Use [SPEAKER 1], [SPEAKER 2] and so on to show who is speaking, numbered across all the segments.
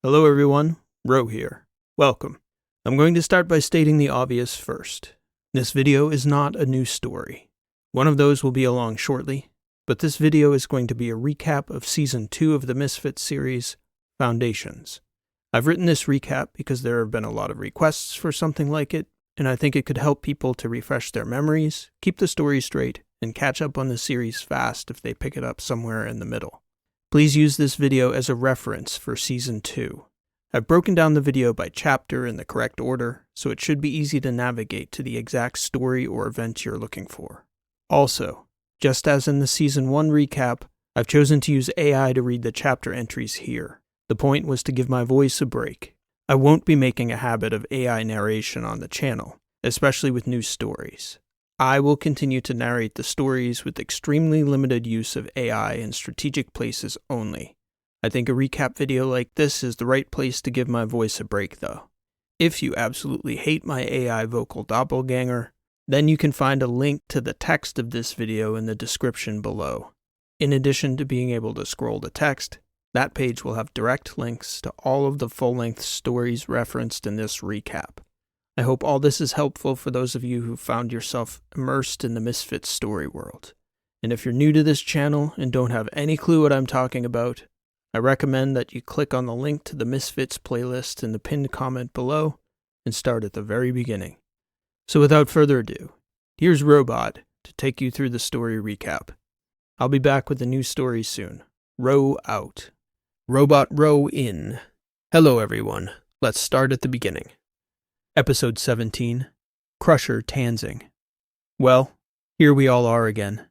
[SPEAKER 1] Hello everyone, Ro here. Welcome. I'm going to start by stating the obvious first. This video is not a new story. One of those will be along shortly, but this video is going to be a recap of Season 2 of the Misfits series, Foundations. I've written this recap because there have been a lot of requests for something like it, and I think it could help people to refresh their memories, keep the story straight, and catch up on the series fast if they pick it up somewhere in the middle. Please use this video as a reference for Season 2. I've broken down the video by chapter in the correct order, so it should be easy to navigate to the exact story or event you're looking for. Also, just as in the Season 1 recap, I've chosen to use AI to read the chapter entries here. The point was to give my voice a break. I won't be making a habit of AI narration on the channel, especially with new stories. I will continue to narrate the stories with extremely limited use of AI in strategic places only. I think a recap video like this is the right place to give my voice a break though. If you absolutely hate my AI vocal doppelganger, then you can find a link to the text of this video in the description below. In addition to being able to scroll the text, that page will have direct links to all of the full-length stories referenced in this recap. I hope all this is helpful for those of you who found yourself immersed in the Misfits story world. And if you're new to this channel and don't have any clue what I'm talking about, I recommend that you click on the link to the Misfits playlist in the pinned comment below and start at the very beginning. So without further ado, here's Robot to take you through the story recap. I'll be back with a new story soon. Row out. Robot row in. Hello everyone, let's start at the beginning. Episode 17, Crusher Tanzing. Well, here we all are again.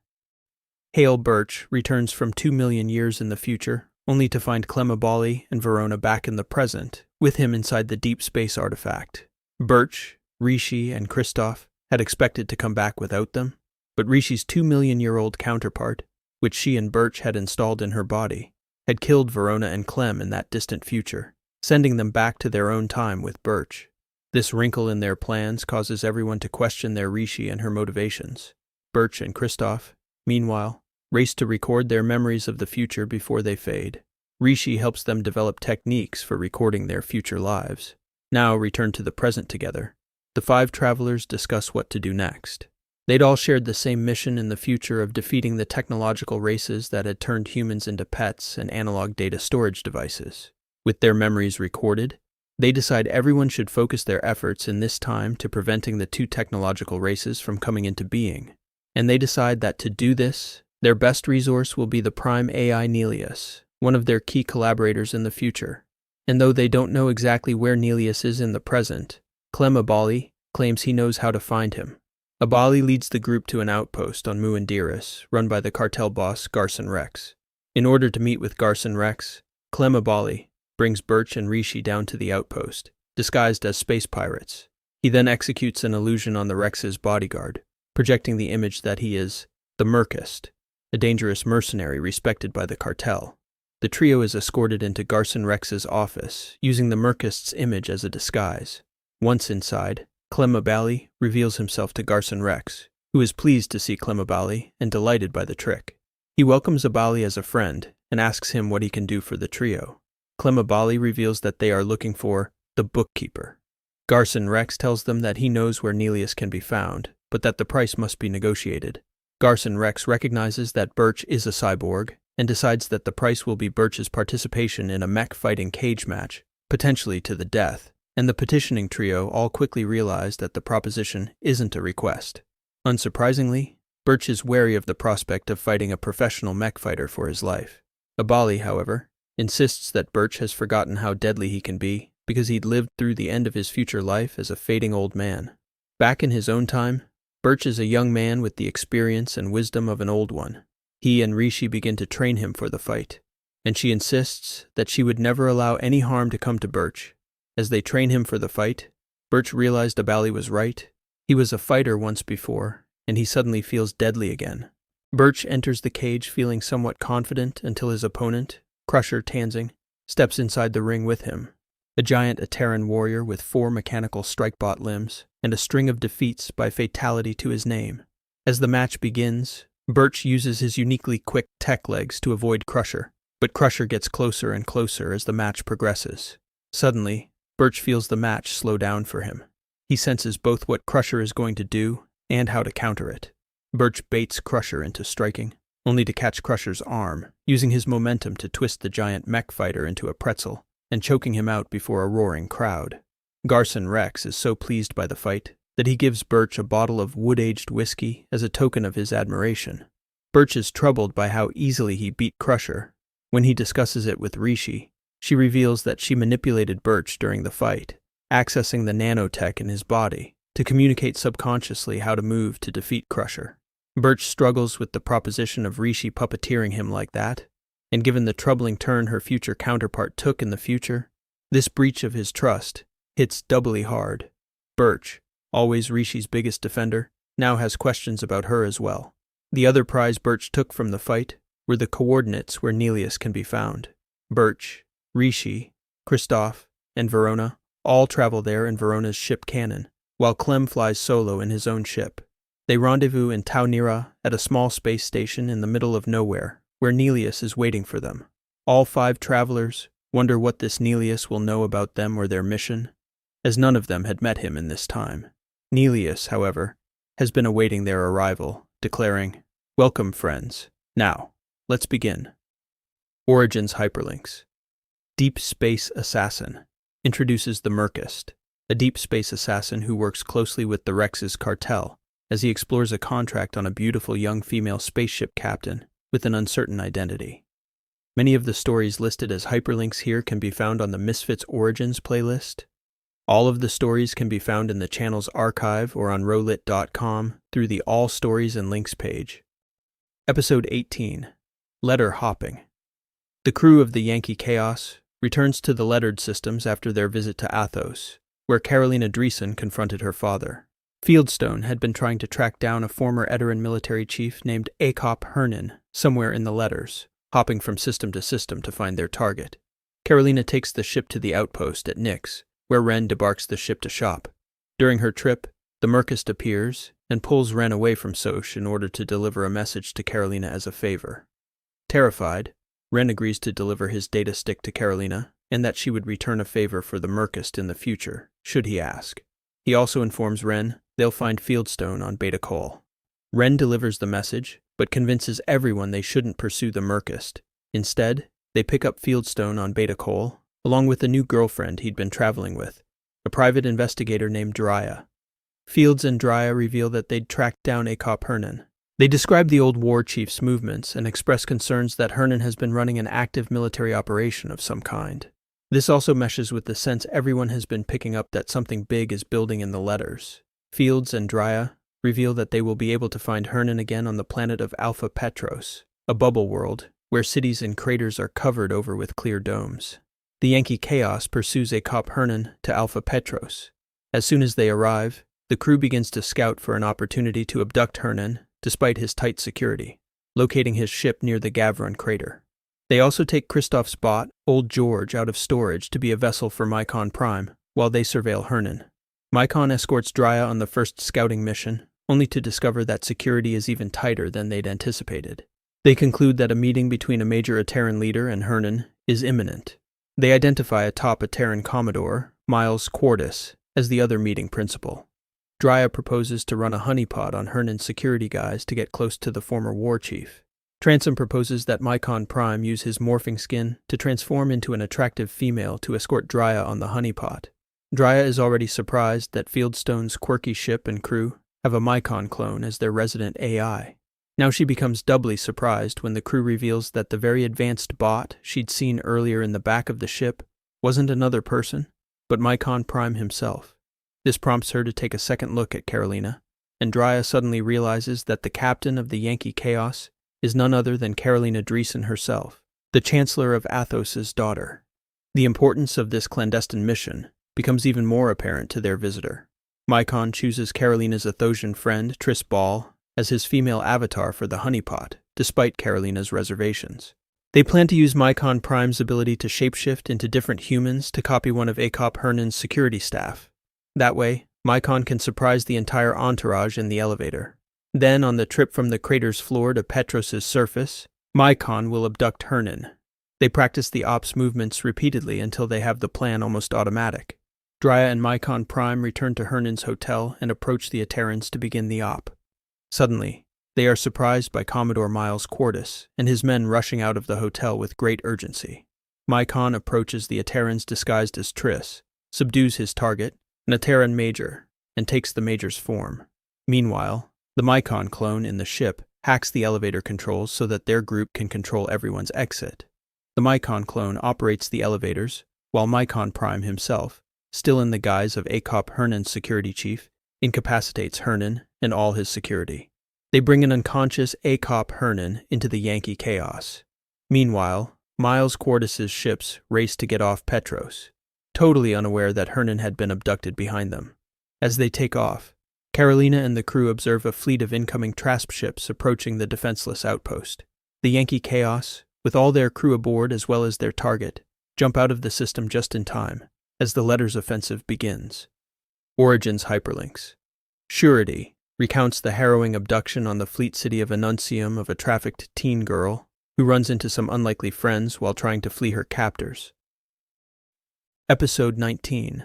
[SPEAKER 1] Hale Birch returns from 2 million years in the future, only to find Clemabali and Verona back in the present, with him inside the deep space artifact. Birch, Rishi, and Christoph had expected to come back without them, but Rishi's 2-million-year-old counterpart, which she and Birch had installed in her body, had killed Verona and Clem in that distant future, sending them back to their own time with Birch. This wrinkle in their plans causes everyone to question their Rishi and her motivations. Birch and Christoph, meanwhile, race to record their memories of the future before they fade. Rishi helps them develop techniques for recording their future lives. Now returned to the present together, the 5 travelers discuss what to do next. They'd all shared the same mission in the future of defeating the technological races that had turned humans into pets and analog data storage devices. With their memories recorded, they decide everyone should focus their efforts in this time to preventing the 2 technological races from coming into being. And they decide that to do this, their best resource will be the Prime AI Nelius, one of their key collaborators in the future. And though they don't know exactly where Nelius is in the present, Clem Abali claims he knows how to find him. Abali leads the group to an outpost on Muindiris, run by the cartel boss Garson Rex. In order to meet with Garson Rex, Clem Abali brings Birch and Rishi down to the outpost, disguised as space pirates. He then executes an illusion on the Rex's bodyguard, projecting the image that he is the Merkist, a dangerous mercenary respected by the cartel. The trio is escorted into Garson Rex's office, using the Merkist's image as a disguise. Once inside, Clem Abali reveals himself to Garson Rex, who is pleased to see Clem Abali and delighted by the trick. He welcomes Abali as a friend and asks him what he can do for the trio. Clem Abali reveals that they are looking for the bookkeeper. Garson Rex tells them that he knows where Nelius can be found, but that the price must be negotiated. Garson Rex recognizes that Birch is a cyborg and decides that the price will be Birch's participation in a mech-fighting cage match, potentially to the death, and the petitioning trio all quickly realize that the proposition isn't a request. Unsurprisingly, Birch is wary of the prospect of fighting a professional mech fighter for his life. Abali, however, insists that Birch has forgotten how deadly he can be because he'd lived through the end of his future life as a fading old man. Back in his own time, Birch is a young man with the experience and wisdom of an old one. He and Rishi begin to train him for the fight, and she insists that she would never allow any harm to come to Birch. As they train him for the fight, Birch realized Abali was right. He was a fighter once before, and he suddenly feels deadly again. Birch enters the cage feeling somewhat confident until his opponent, Crusher Tanzing, steps inside the ring with him. A giant Ateran warrior with 4 mechanical strikebot limbs and a string of defeats by fatality to his name. As the match begins, Birch uses his uniquely quick tech legs to avoid Crusher, but Crusher gets closer and closer as the match progresses. Suddenly, Birch feels the match slow down for him. He senses both what Crusher is going to do and how to counter it. Birch baits Crusher into striking, only to catch Crusher's arm, using his momentum to twist the giant mech fighter into a pretzel and choking him out before a roaring crowd. Garson Rex is so pleased by the fight that he gives Birch a bottle of wood-aged whiskey as a token of his admiration. Birch is troubled by how easily he beat Crusher. When he discusses it with Rishi, she reveals that she manipulated Birch during the fight, accessing the nanotech in his body to communicate subconsciously how to move to defeat Crusher. Birch struggles with the proposition of Rishi puppeteering him like that, and given the troubling turn her future counterpart took in the future, this breach of his trust hits doubly hard. Birch, always Rishi's biggest defender, now has questions about her as well. The other prize Birch took from the fight were the coordinates where Neleus can be found. Birch, Rishi, Kristoff, and Verona all travel there in Verona's ship Cannon, while Clem flies solo in his own ship. They rendezvous in Tau Nira at a small space station in the middle of nowhere, where Neleus is waiting for them. All 5 travelers wonder what this Neleus will know about them or their mission, as none of them had met him in this time. Neleus, however, has been awaiting their arrival, declaring, "Welcome, friends. Now, let's begin." Origins hyperlinks. Deep Space Assassin introduces the Merkist, a deep space assassin who works closely with the Rex's cartel as he explores a contract on a beautiful young female spaceship captain with an uncertain identity. Many of the stories listed as hyperlinks here can be found on the Misfits Origins playlist. All of the stories can be found in the channel's archive or on rolit.com through the All Stories and Links page. Episode 18, Letter Hopping. The crew of the Yankee Chaos returns to the lettered systems after their visit to Iophos, where Carolina Dreesen confronted her father. Fieldstone had been trying to track down a former Eteran military chief named Akop Hernan somewhere in the letters, hopping from system to system to find their target. Carolina takes the ship to the outpost at Nyx, where Ren debarks the ship to shop. During her trip, the Merkist appears and pulls Ren away from Soch in order to deliver a message to Carolina as a favor. Terrified, Ren agrees to deliver his data stick to Carolina and that she would return a favor for the Merkist in the future, should he ask. He also informs Ren they'll find Fieldstone on Beta Col. Ren delivers the message, but convinces everyone they shouldn't pursue the Merkist. Instead, they pick up Fieldstone on Beta Col, along with a new girlfriend he'd been traveling with, a private investigator named Drya. Fields and Drya reveal that they'd tracked down Akop Hernan. They describe the old war chief's movements and express concerns that Hernan has been running an active military operation of some kind. This also meshes with the sense everyone has been picking up that something big is building in the letters. Fields and Drya reveal that they will be able to find Hernan again on the planet of Alpha Petros, a bubble world where cities and craters are covered over with clear domes. The Yankee Chaos pursues Akop Hernan to Alpha Petros. As soon as they arrive, the crew begins to scout for an opportunity to abduct Hernan despite his tight security, locating his ship near the Gavron crater. They also take Kristoff's bot, Old George, out of storage to be a vessel for Mycon Prime while they surveil Hernan. Mycon escorts Drya on the first scouting mission, only to discover that security is even tighter than they'd anticipated. They conclude that a meeting between a major Ateran leader and Hernan is imminent. They identify a top Ateran Commodore, Miles Quartus, as the other meeting principal. Drya proposes to run a honeypot on Hernan's security guys to get close to the former war chief. Transom proposes that Mycon Prime use his morphing skin to transform into an attractive female to escort Drya on the honeypot. Drya is already surprised that Fieldstone's quirky ship and crew have a Mycon clone as their resident AI. Now she becomes doubly surprised when the crew reveals that the very advanced bot she'd seen earlier in the back of the ship wasn't another person, but Mycon Prime himself. This prompts her to take a second look at Carolina, and Drya suddenly realizes that the captain of the Yankee Chaos is none other than Carolina Dreesen herself, the Chancellor of Athos's daughter. The importance of this clandestine mission becomes even more apparent to their visitor. Mycon chooses Carolina's Athosian friend, Triss Ball, as his female avatar for the honeypot, despite Carolina's reservations. They plan to use Mycon Prime's ability to shapeshift into different humans to copy one of Akop Hernan's security staff. That way, Mycon can surprise the entire entourage in the elevator. Then, on the trip from the crater's floor to Petros's surface, Mycon will abduct Hernan. They practice the ops movements repeatedly until they have the plan almost automatic. Drya and Mycon Prime return to Hernan's hotel and approach the Aterans to begin the op. Suddenly, they are surprised by Commodore Miles Quartus and his men rushing out of the hotel with great urgency. Mycon approaches the Aterans disguised as Triss, subdues his target, an Ateran Major, and takes the Major's form. Meanwhile, the Mycon clone in the ship hacks the elevator controls so that their group can control everyone's exit. The Mycon clone operates the elevators, while Mycon Prime himself, still in the guise of Acop Hernan's security chief, incapacitates Hernan and all his security. They bring an unconscious Acop Hernan into the Yankee chaos. Meanwhile, Miles Quartus's ships race to get off Petros, totally unaware that Hernan had been abducted behind them. As they take off, Carolina and the crew observe a fleet of incoming Trasp ships approaching the defenseless outpost. The Yankee chaos, with all their crew aboard as well as their target, jump out of the system just in time as the Letters offensive begins. Origins hyperlinks. Surety recounts the harrowing abduction on the fleet city of Annuncium of a trafficked teen girl who runs into some unlikely friends while trying to flee her captors. Episode 19.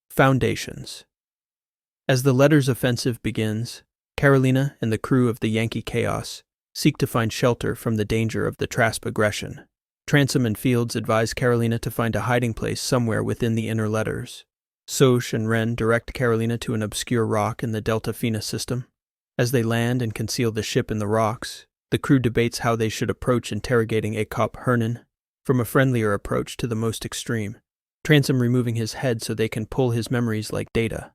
[SPEAKER 1] Foundations. As the Letters offensive begins, Carolina and the crew of the Yankee Chaos seek to find shelter from the danger of the Trasp aggression. Transom and Fields advise Carolina to find a hiding place somewhere within the inner Letters. Soch and Wren direct Carolina to an obscure rock in the Delta Fina system. As they land and conceal the ship in the rocks, the crew debates how they should approach interrogating Acop Hernan, from a friendlier approach to the most extreme, Transom removing his head so they can pull his memories like data.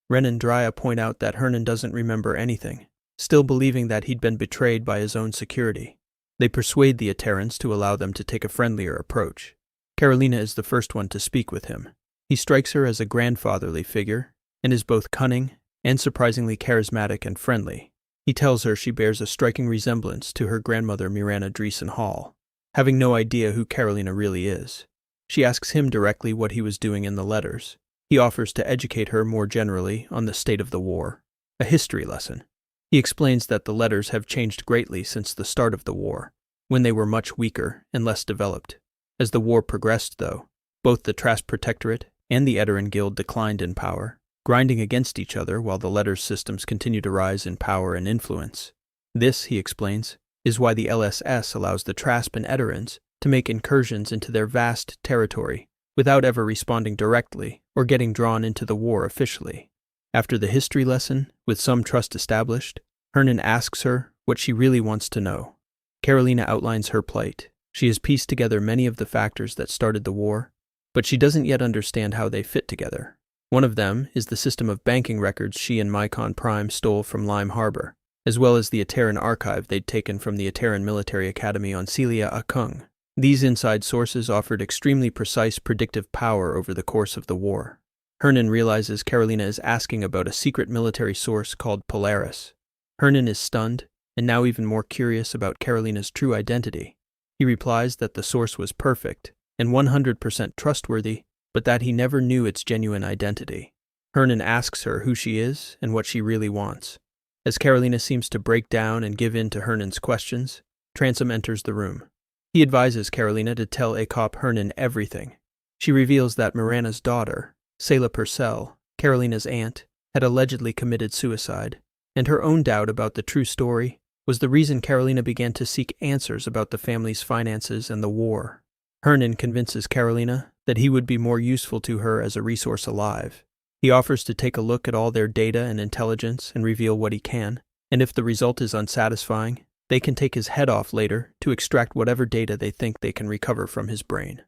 [SPEAKER 1] Wren and Drya point out that Hernan doesn't remember anything, still believing that he'd been betrayed by his own security. They persuade the Aterans to allow them to take a friendlier approach. Carolina is the first one to speak with him. He strikes her as a grandfatherly figure, and is both cunning and surprisingly charismatic and friendly. He tells her she bears a striking resemblance to her grandmother Mirana Dreesen Hall, having no idea who Carolina really is. She asks him directly what he was doing in the Letters. He offers to educate her more generally on the state of the war, a history lesson. He explains that the Letters have changed greatly since the start of the war, when they were much weaker and less developed. As the war progressed, though, both the Trasp Protectorate and the Eteran Guild declined in power, grinding against each other while the Letters systems continue to rise in power and influence. This, he explains, is why the LSS allows the Trasp and Eterans to make incursions into their vast territory without ever responding directly or getting drawn into the war officially. After the history lesson, with some trust established, Hernan asks her what she really wants to know. Carolina outlines her plight. She has pieced together many of the factors that started the war, but she doesn't yet understand how they fit together. One of them is the system of banking records she and Mycon Prime stole from Lime Harbor, as well as the Ateran archive they'd taken from the Ateran Military Academy on Celia Akung. These inside sources offered extremely precise predictive power over the course of the war. Hernan realizes Carolina is asking about a secret military source called Polaris. Hernan is stunned, and now even more curious about Carolina's true identity. He replies that the source was perfect and 100% trustworthy, but that he never knew its genuine identity. Hernan asks her who she is and what she really wants. As Carolina seems to break down and give in to Hernan's questions, Transom enters the room. He advises Carolina to tell Acop Hernan everything. She reveals that Mirana's daughter, Selah Purcell, Carolina's aunt, had allegedly committed suicide, and her own doubt about the true story was the reason Carolina began to seek answers about the family's finances and the war. Hernan convinces Carolina that he would be more useful to her as a resource alive. He offers to take a look at all their data and intelligence and reveal what he can, and if the result is unsatisfying, they can take his head off later to extract whatever data they think they can recover from his brain.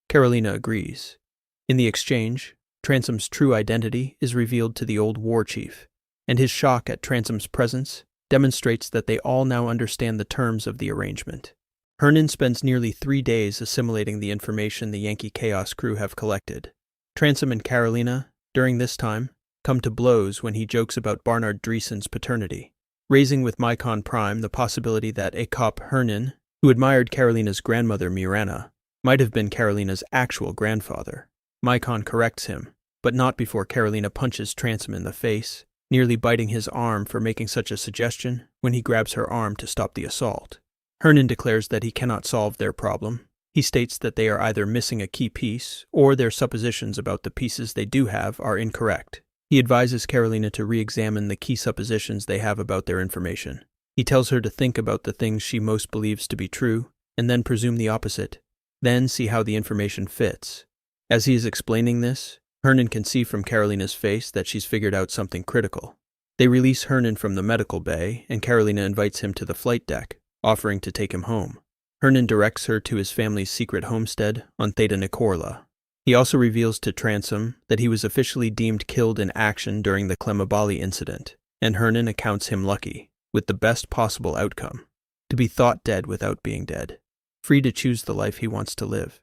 [SPEAKER 1] Carolina agrees. In the exchange, Transom's true identity is revealed to the old war chief, and his shock at Transom's presence demonstrates that they all now understand the terms of the arrangement. Hernan spends nearly 3 days assimilating the information the Yankee Chaos crew have collected. Transom and Carolina, during this time, come to blows when he jokes about Barnard Dreesen's paternity, raising with Mycon Prime the possibility that Acop Hernan, who admired Carolina's grandmother Mirana, might have been Carolina's actual grandfather. Mycon corrects him, but not before Carolina punches Transom in the face, nearly biting his arm for making such a suggestion when he grabs her arm to stop the assault. Hernan declares that he cannot solve their problem, He states that they are either missing a key piece, or their suppositions about the pieces they do have are incorrect. He advises Carolina to re-examine the key suppositions they have about their information. He tells her to think about the things she most believes to be true, and then presume the opposite. Then see how the information fits. As he is explaining this, Hernan can see from Carolina's face that she's figured out something critical. They release Hernan from the medical bay, and Carolina invites him to the flight deck, offering to take him home. Hernan directs her to his family's secret homestead on Theta Nicorla. He also reveals to Tanzing that he was officially deemed killed in action during the Clemabali incident, and Hernan accounts him lucky, with the best possible outcome, to be thought dead without being dead, free to choose the life he wants to live.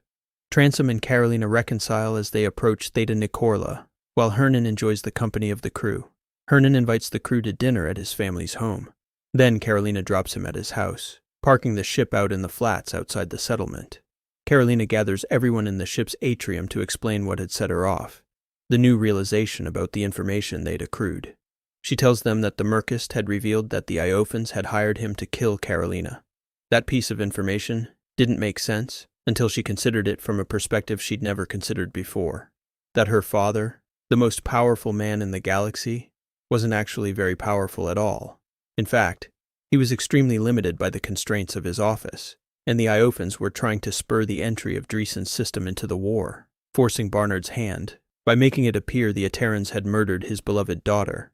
[SPEAKER 1] Tanzing and Carolina reconcile as they approach Theta Nicorla, while Hernan enjoys the company of the crew. Hernan invites the crew to dinner at his family's home. Then Carolina drops him at his house, parking the ship out in the flats outside the settlement. Carolina gathers everyone in the ship's atrium to explain what had set her off, the new realization about the information they'd accrued. She tells them that the Merkist had revealed that the Iophos had hired him to kill Carolina. That piece of information didn't make sense until she considered it from a perspective she'd never considered before. That her father, the most powerful man in the galaxy, wasn't actually very powerful at all. In fact, he was extremely limited by the constraints of his office, and the Iophos were trying to spur the entry of Dreesen's system into the war, forcing Barnard's hand by making it appear the Aterans had murdered his beloved daughter.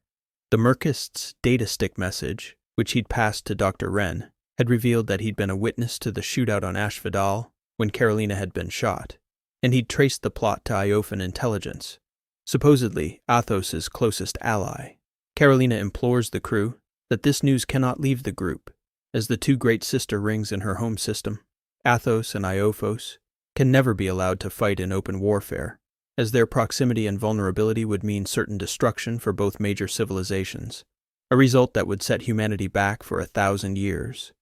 [SPEAKER 1] The Merkist's data stick message, which he'd passed to Dr. Wren, had revealed that he'd been a witness to the shootout on Ashvadal when Carolina had been shot, and he'd traced the plot to Iophon intelligence, supposedly Athos's closest ally. Carolina implores the crew that this news cannot leave the group, as the two great sister rings in her home system, Athos and Iophos, can never be allowed to fight in open warfare, as their proximity and vulnerability would mean certain destruction for both major civilizations, a result that would set humanity back for 1,000 years.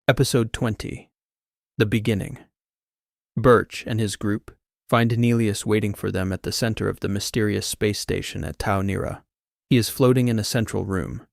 [SPEAKER 1] Episode 20. The Beginning. Birch and his group find Nelius waiting for them at the center of the mysterious space station at Tau Nira. He is floating in a central room,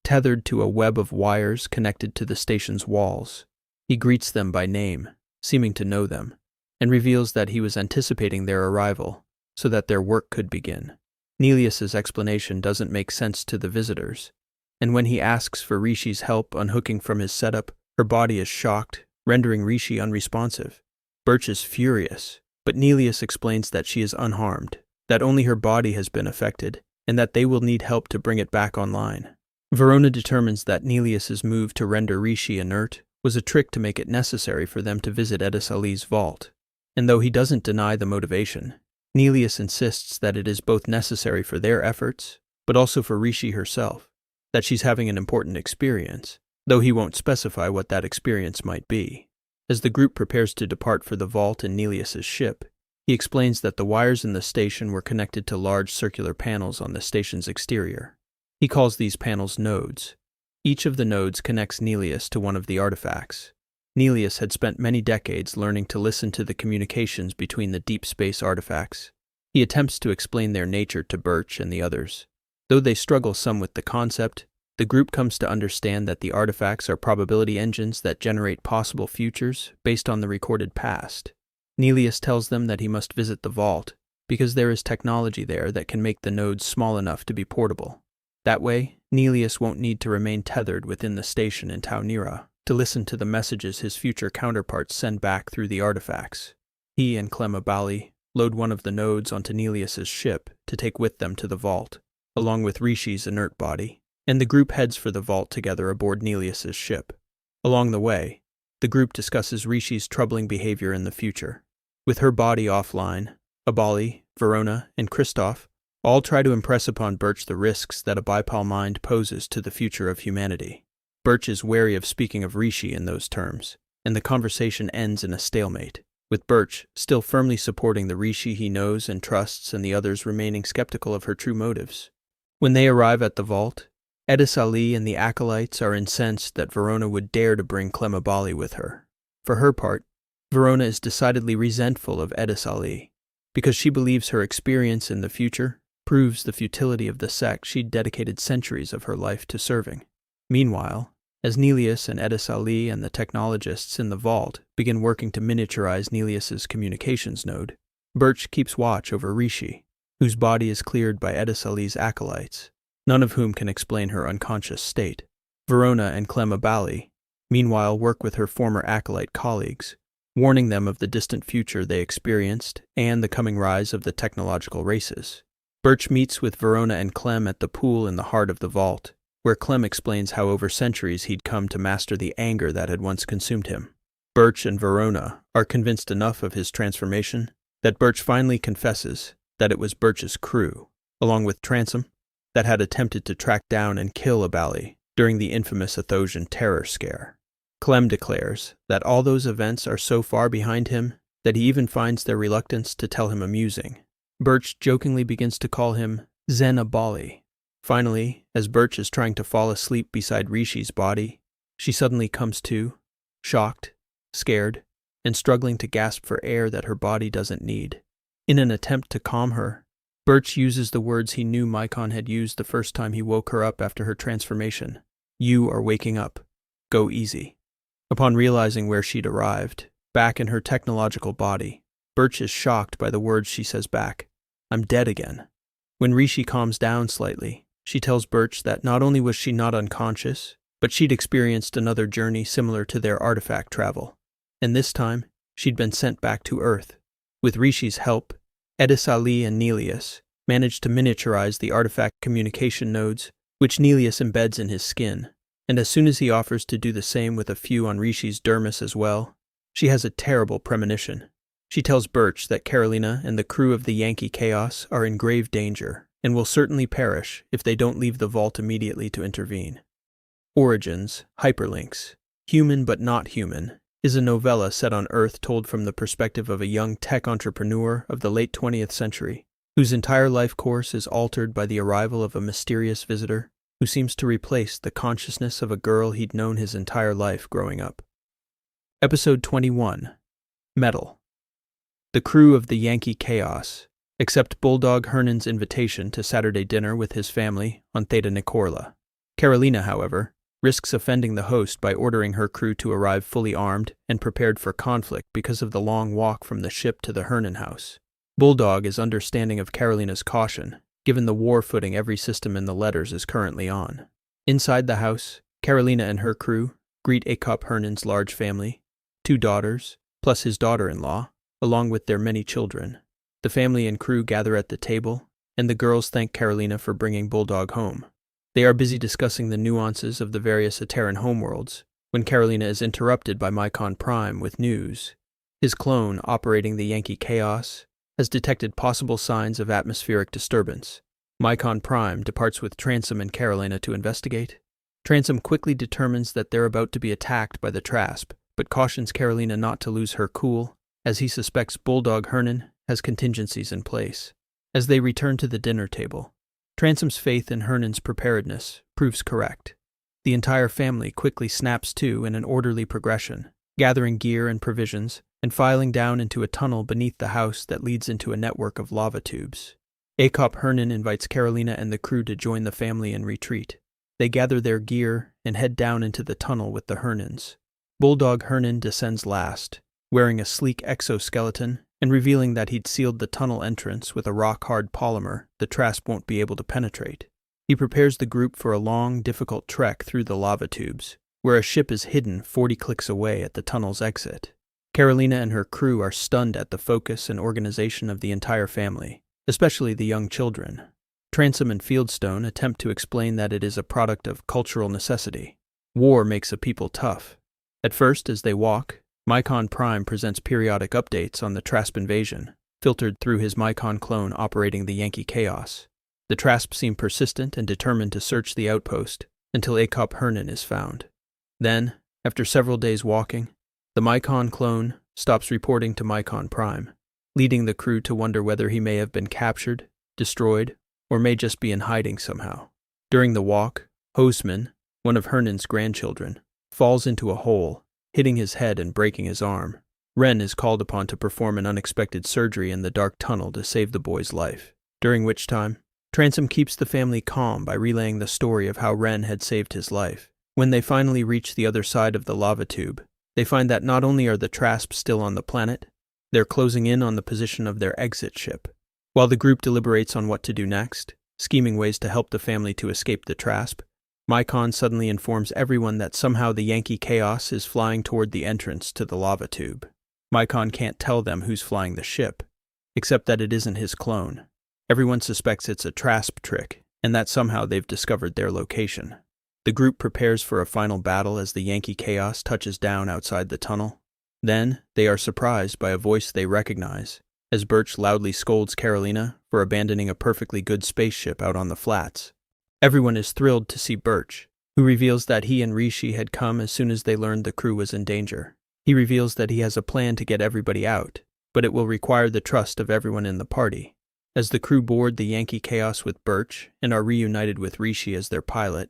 [SPEAKER 1] tethered to a web of wires connected to the station's walls. He greets them by name, seeming to know them, and reveals that he was anticipating their arrival so that their work could begin. Nelius's explanation doesn't make sense to the visitors, and when he asks for Rishi's help unhooking from his setup, her body is shocked, rendering Rishi unresponsive. Birch is furious, but Nelius explains that she is unharmed, that only her body has been affected, and that they will need help to bring it back online. Verona determines that Nelius's move to render Rishi inert was a trick to make it necessary for them to visit Edis Ali's vault, and though he doesn't deny the motivation, Nelius insists that it is both necessary for their efforts, but also for Rishi herself, that she's having an important experience, though he won't specify what that experience might be. As the group prepares to depart for the vault in Nelius's ship, he explains that the wires in the station were connected to large circular panels on the station's exterior. He calls these panels nodes. Each of the nodes connects Nelius to one of the artifacts. Nelius had spent many decades learning to listen to the communications between the deep space artifacts. He attempts to explain their nature to Birch and the others. Though they struggle some with the concept, the group comes to understand that the artifacts are probability engines that generate possible futures based on the recorded past. Nelius tells them that he must visit the vault, because there is technology there that can make the nodes small enough to be portable. That way, Nelius won't need to remain tethered within the station in Tau Nira to listen to the messages his future counterparts send back through the artifacts. He and Clemabali load one of the nodes onto Nelius's ship to take with them to the vault, along with Rishi's inert body, and the group heads for the vault together aboard Nelius's ship. Along the way, the group discusses Rishi's troubling behavior in the future. With her body offline, Abali, Verona, and Christoph all try to impress upon Birch the risks that a bipal mind poses to the future of humanity. Birch is wary of speaking of Rishi in those terms, and the conversation ends in a stalemate, with Birch still firmly supporting the Rishi he knows and trusts and the others remaining skeptical of her true motives. When they arrive at the vault, Edis Ali and the acolytes are incensed that Verona would dare to bring Clemabali with her. For her part, Verona is decidedly resentful of Edis Ali, because she believes her experience in the future proves the futility of the sect she'd dedicated centuries of her life to serving. Meanwhile, As Nelius and Edis Ali and the technologists in the vault begin working to miniaturize Nelius's communications node, Birch keeps watch over Rishi, whose body is cleared by Edis Ali's acolytes, none of whom can explain her unconscious state. Verona and Clem Abali, meanwhile, work with her former acolyte colleagues, warning them of the distant future they experienced and the coming rise of the technological races. Birch meets with Verona and Clem at the pool in the heart of the vault, where Clem explains how over centuries he'd come to master the anger that had once consumed him. Birch and Verona are convinced enough of his transformation that Birch finally confesses that it was Birch's crew, along with Tanzing, that had attempted to track down and kill Abali during the infamous Athosian terror scare. Clem declares that all those events are so far behind him that he even finds their reluctance to tell him amusing. Birch jokingly begins to call him Zen Abali. Finally, as Birch is trying to fall asleep beside Rishi's body, she suddenly comes to, shocked, scared, and struggling to gasp for air that her body doesn't need. In an attempt to calm her, Birch uses the words he knew Mycon had used the first time he woke her up after her transformation. "You are waking up. Go easy." Upon realizing where she'd arrived, back in her technological body, Birch is shocked by the words she says back. "I'm dead again." When Rishi calms down slightly, she tells Birch that not only was she not unconscious, but she'd experienced another journey similar to their artifact travel, and this time she'd been sent back to Earth. With Rishi's help, Edis Ali and Nelius managed to miniaturize the artifact communication nodes, which Nelius embeds in his skin, and as soon as he offers to do the same with a few on Rishi's dermis as well, she has a terrible premonition. She tells Birch that Carolina and the crew of the Yankee Chaos are in grave danger and will certainly perish if they don't leave the vault immediately to intervene. Origins, Hyperlinks, Human But Not Human, is a novella set on Earth told from the perspective of a young tech entrepreneur of the late 20th century, whose entire life course is altered by the arrival of a mysterious visitor who seems to replace the consciousness of a girl he'd known his entire life growing up. Episode 21. Metal. The crew of the Yankee Chaos accept Bulldog Hernan's invitation to Saturday dinner with his family on Theta Nicorla. Carolina, however, risks offending the host by ordering her crew to arrive fully armed and prepared for conflict because of the long walk from the ship to the Hernan house. Bulldog is understanding of Carolina's caution, given the war footing every system in the letters is currently on. Inside the house, Carolina and her crew greet Iophos Hernan's large family, 2 daughters, plus his daughter-in-law, along with their many children. The family and crew gather at the table, and the girls thank Carolina for bringing Bulldog home. They are busy discussing the nuances of the various Ateran homeworlds when Carolina is interrupted by Mycon Prime with news. His clone, operating the Yankee Chaos, has detected possible signs of atmospheric disturbance. Mycon Prime departs with Tanzing and Carolina to investigate. Tanzing quickly determines that they're about to be attacked by the Trasp, but cautions Carolina not to lose her cool, as he suspects Bulldog Hernan has contingencies in place. As they return to the dinner table, Tanzing's faith in Hernan's preparedness proves correct. The entire family quickly snaps to in an orderly progression, gathering gear and provisions, and filing down into a tunnel beneath the house that leads into a network of lava tubes. Iophos Hernan invites Carolina and the crew to join the family in retreat. They gather their gear and head down into the tunnel with the Hernans. Bulldog Hernan descends last, wearing a sleek exoskeleton and revealing that he'd sealed the tunnel entrance with a rock-hard polymer the Trasp won't be able to penetrate. He prepares the group for a long, difficult trek through the lava tubes, where a ship is hidden 40 clicks away at the tunnel's exit. Carolina and her crew are stunned at the focus and organization of the entire family, especially the young children. Tanzing and Fieldstone attempt to explain that it is a product of cultural necessity. War makes a people tough. At first, as they walk, Mycon Prime presents periodic updates on the Trasp invasion, filtered through his Mycon clone operating the Yankee Chaos. The Trasp seem persistent and determined to search the outpost until Iophos Hernan is found. Then, after several days walking, the Mycon clone stops reporting to Mycon Prime, leading the crew to wonder whether he may have been captured, destroyed, or may just be in hiding somehow. During the walk, Hosman, one of Hernan's grandchildren, falls into a hole, hitting his head and breaking his arm. Ren is called upon to perform an unexpected surgery in the dark tunnel to save the boy's life, during which time, Tanzing keeps the family calm by relaying the story of how Ren had saved his life, When they finally reach the other side of the lava tube, they find that not only are the Trasps still on the planet, they're closing in on the position of their exit ship. While the group deliberates on what to do next, scheming ways to help the family to escape the Trasp, Mycon suddenly informs everyone that somehow the Yankee Chaos is flying toward the entrance to the lava tube. Mycon can't tell them who's flying the ship, except that it isn't his clone. Everyone suspects it's a Trasp trick, and that somehow they've discovered their location. The group prepares for a final battle as the Yankee Chaos touches down outside the tunnel. Then, they are surprised by a voice they recognize, as Birch loudly scolds Carolina for abandoning a perfectly good spaceship out on the flats. Everyone is thrilled to see Birch, who reveals that he and Rishi had come as soon as they learned the crew was in danger. He reveals that he has a plan to get everybody out, but it will require the trust of everyone in the party. As the crew board the Yankee Chaos with Birch and are reunited with Rishi as their pilot,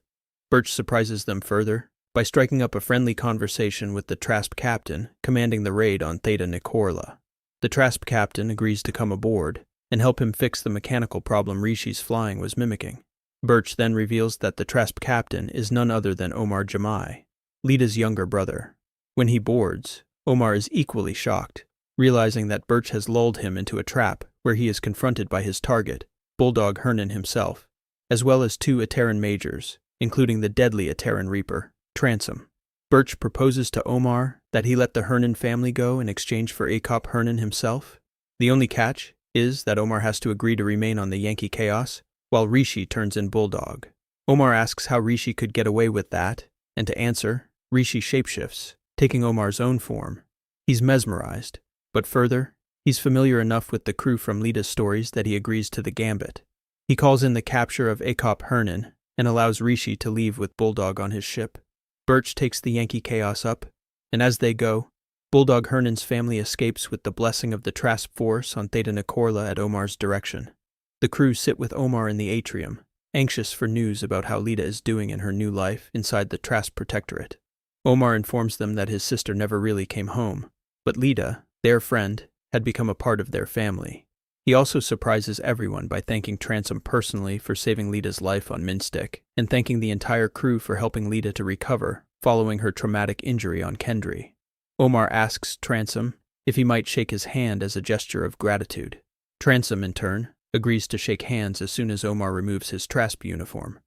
[SPEAKER 1] Birch surprises them further by striking up a friendly conversation with the Trasp captain commanding the raid on Theta Nicorla. The Trasp captain agrees to come aboard and help him fix the mechanical problem Rishi's flying was mimicking. Birch then reveals that the Trasp captain is none other than Omar Jamai, Lita's younger brother. When he boards, Omar is equally shocked, realizing that Birch has lulled him into a trap where he is confronted by his target, Bulldog Hernan himself, as well as two Ateran majors, including the deadly Ateran Reaper, Tanzing. Birch proposes to Omar that he let the Hernan family go in exchange for Acop Hernan himself. The only catch is that Omar has to agree to remain on the Yankee Chaos, while Rishi turns in Bulldog. Omar asks how Rishi could get away with that, and to answer, Rishi shapeshifts, taking Omar's own form. He's mesmerized, but further, he's familiar enough with the crew from Lita's stories that he agrees to the gambit. He calls in the capture of Acop Hernan and allows Rishi to leave with Bulldog on his ship. Birch takes the Yankee Chaos up, and as they go, Bulldog Hernan's family escapes with the blessing of the Trasp force on Theta Nicorla at Omar's direction. The crew sit with Omar in the atrium, anxious for news about how Lita is doing in her new life inside the Trasp Protectorate. Omar informs them that his sister never really came home, but Lita, their friend, had become a part of their family. He also surprises everyone by thanking Tanzing personally for saving Lita's life on Minstick, and thanking the entire crew for helping Lita to recover following her traumatic injury on Kendry. Omar asks Tanzing if he might shake his hand as a gesture of gratitude. Tanzing, in turn, agrees to shake hands as soon as Omar removes his Trasp uniform.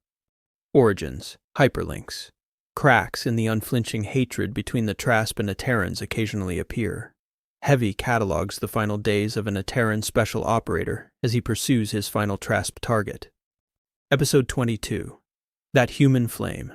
[SPEAKER 1] Origins, hyperlinks. Cracks in the unflinching hatred between the Trasp and Aterans occasionally appear. Heavy catalogues the final days of an Ateran special operator as he pursues his final Trasp target. Episode 22. That Human Flame.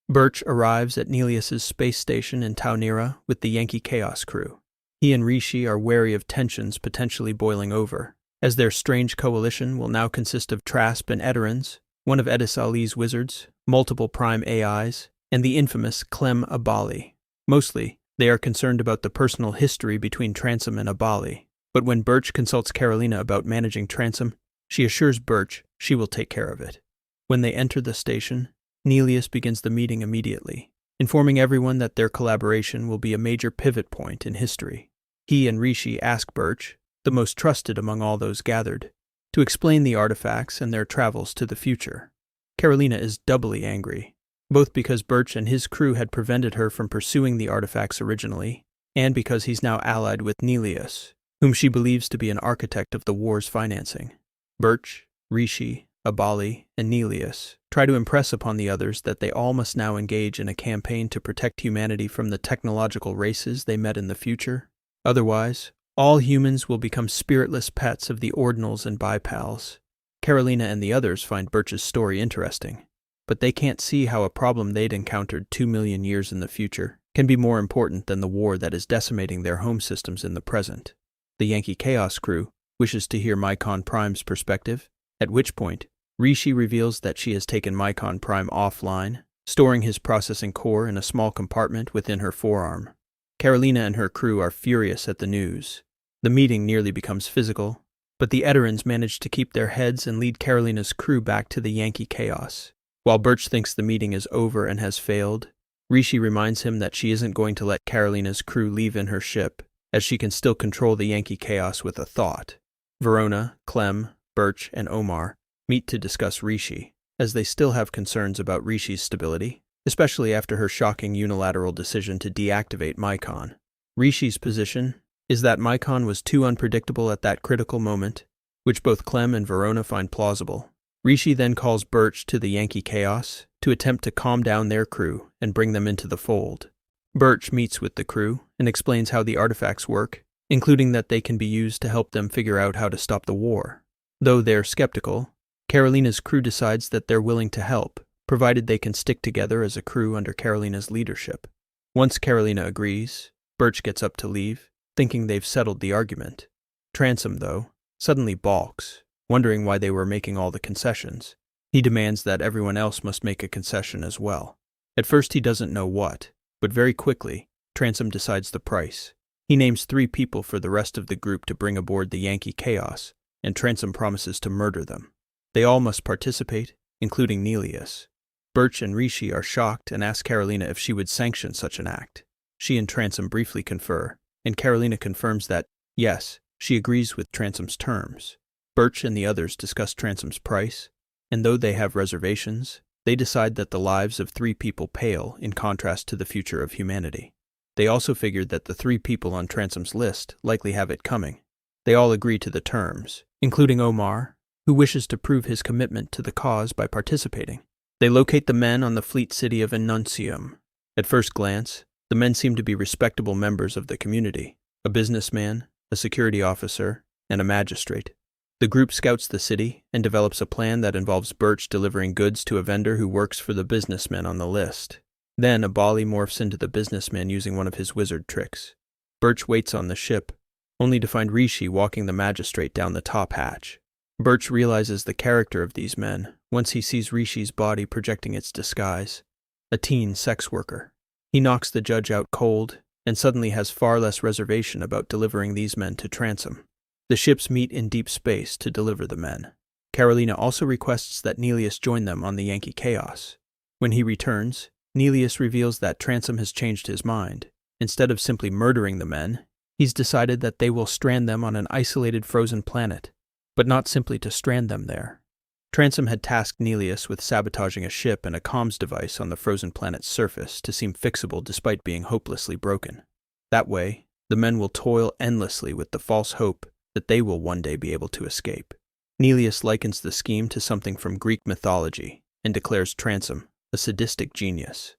[SPEAKER 1] Birch arrives at Nelius's space station in Taunira with the Yankee Chaos crew. He and Rishi are wary of tensions potentially boiling over, as their strange coalition will now consist of Trasp and Aterans, one of Edis Ali's wizards, multiple prime AIs, and the infamous Clem Abali. Mostly, they are concerned about the personal history between Tanzing and Abali, but when Birch consults Carolina about managing Tanzing, she assures Birch she will take care of it. When they enter the station, Nelius begins the meeting immediately, informing everyone that their collaboration will be a major pivot point in history. He and Rishi ask Birch, the most trusted among all those gathered, to explain the artifacts and their travels to the future. Carolina is doubly angry, both because Birch and his crew had prevented her from pursuing the artifacts originally, and because he's now allied with Nelius, whom she believes to be an architect of the war's financing. Birch, Rishi, Abali, and Nelius try to impress upon the others that they all must now engage in a campaign to protect humanity from the technological races they met in the future. Otherwise, all humans will become spiritless pets of the Ordinals and Bipals. Carolina and the others find Birch's story interesting, but they can't see how a problem they'd encountered 2 million years in the future can be more important than the war that is decimating their home systems in the present. The Yankee Chaos crew wishes to hear Mycon Prime's perspective, at which point, Rishi reveals that she has taken Mycon Prime offline, storing his processing core in a small compartment within her forearm. Carolina and her crew are furious at the news. The meeting nearly becomes physical, but the Aterans manage to keep their heads and lead Carolina's crew back to the Yankee Chaos. While Birch thinks the meeting is over and has failed, Rishi reminds him that she isn't going to let Carolina's crew leave in her ship, as she can still control the Yankee Chaos with a thought. Verona, Clem, Birch, and Omar meet to discuss Rishi, as they still have concerns about Rishi's stability. especially after her shocking unilateral decision to deactivate Mycon. Rishi's position is that Mycon was too unpredictable at that critical moment, which both Clem and Verona find plausible. Rishi then calls Birch to the Yankee Chaos to attempt to calm down their crew and bring them into the fold. Birch meets with the crew and explains how the artifacts work, including that they can be used to help them figure out how to stop the war. Though they're skeptical, Carolina's crew decides that they're willing to help, provided they can stick together as a crew under Carolina's leadership. Once Carolina agrees, Birch gets up to leave, thinking they've settled the argument. Tanzing, though, suddenly balks, wondering why they were making all the concessions. He demands that everyone else must make a concession as well. At first he doesn't know what, but very quickly, Tanzing decides the price. He names 3 people for the rest of the group to bring aboard the Yankee Chaos, and Tanzing promises to murder them. They all must participate, including Nelius. Birch and Rishi are shocked and ask Carolina if she would sanction such an act. She and Tanzing briefly confer, and Carolina confirms that, yes, she agrees with Tanzing's terms. Birch and the others discuss Tanzing's price, and though they have reservations, they decide that the lives of 3 people pale in contrast to the future of humanity. They also figured that the 3 people on Tanzing's list likely have it coming. They all agree to the terms, including Omar, who wishes to prove his commitment to the cause by participating. They locate the men on the fleet city of Annuncium. At first glance, the men seem to be respectable members of the community, a businessman, a security officer, and a magistrate. The group scouts the city and develops a plan that involves Birch delivering goods to a vendor who works for the businessmen on the list. Then Abali morphs into the businessman using one of his wizard tricks. Birch waits on the ship, only to find Rishi walking the magistrate down the top hatch. Birch realizes the character of these men once he sees Rishi's body projecting its disguise, a teen sex worker. He knocks the judge out cold and suddenly has far less reservation about delivering these men to Tanzing. The ships meet in deep space to deliver the men. Carolina also requests that Nelius join them on the Yankee Chaos. When he returns, Nelius reveals that Tanzing has changed his mind. Instead of simply murdering the men, he's decided that they will strand them on an isolated frozen planet, but not simply to strand them there. Tanzing had tasked Nelius with sabotaging a ship and a comms device on the frozen planet's surface to seem fixable despite being hopelessly broken. That way, the men will toil endlessly with the false hope that they will one day be able to escape. Nelius likens the scheme to something from Greek mythology and declares Tanzing a sadistic genius.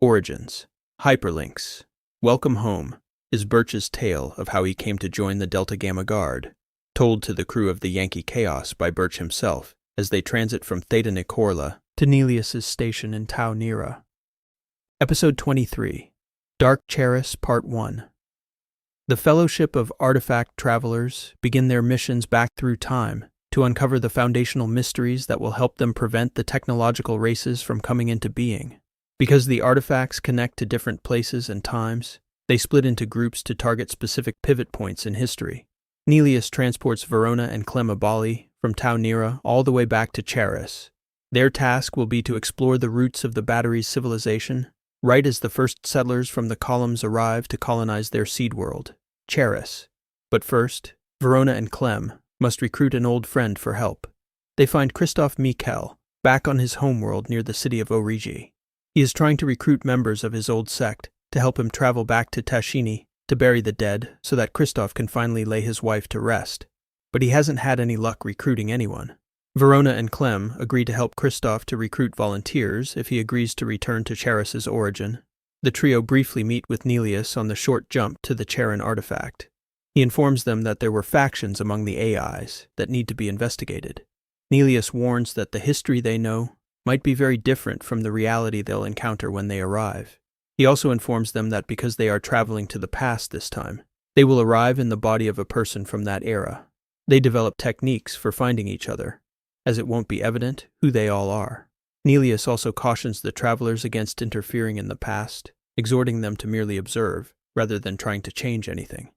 [SPEAKER 1] Origins. Hyperlinks. Welcome Home is Birch's tale of how he came to join the Delta Gamma Guard, told to the crew of the Yankee Chaos by Birch himself as they transit from Theta Nicorla to Nelius's station in Tau Nera. Episode 23. Dark Charris Part 1. The Fellowship of Artifact Travelers begin their missions back through time to uncover the foundational mysteries that will help them prevent the technological races from coming into being. Because the artifacts connect to different places and times, they split into groups to target specific pivot points in history. Nelius transports Verona and Clem Abali from Tau Nera all the way back to Charris. Their task will be to explore the roots of the Battery's civilization, right as the first settlers from the columns arrive to colonize their seed world, Charris. But first, Verona and Clem must recruit an old friend for help. They find Christoph Mikel back on his homeworld near the city of Origi. He is trying to recruit members of his old sect to help him travel back to Tashini to bury the dead so that Christoph can finally lay his wife to rest. But he hasn't had any luck recruiting anyone. Verona and Clem agree to help Christoph to recruit volunteers if he agrees to return to Charris's origin. The trio briefly meet with Nelius on the short jump to the Charin artifact. He informs them that there were factions among the AIs that need to be investigated. Nelius warns that the history they know might be very different from the reality they'll encounter when they arrive. He also informs them that because they are traveling to the past this time, they will arrive in the body of a person from that era. They develop techniques for finding each other, as it won't be evident who they all are. Nelius also cautions the travelers against interfering in the past, exhorting them to merely observe, rather than trying to change anything.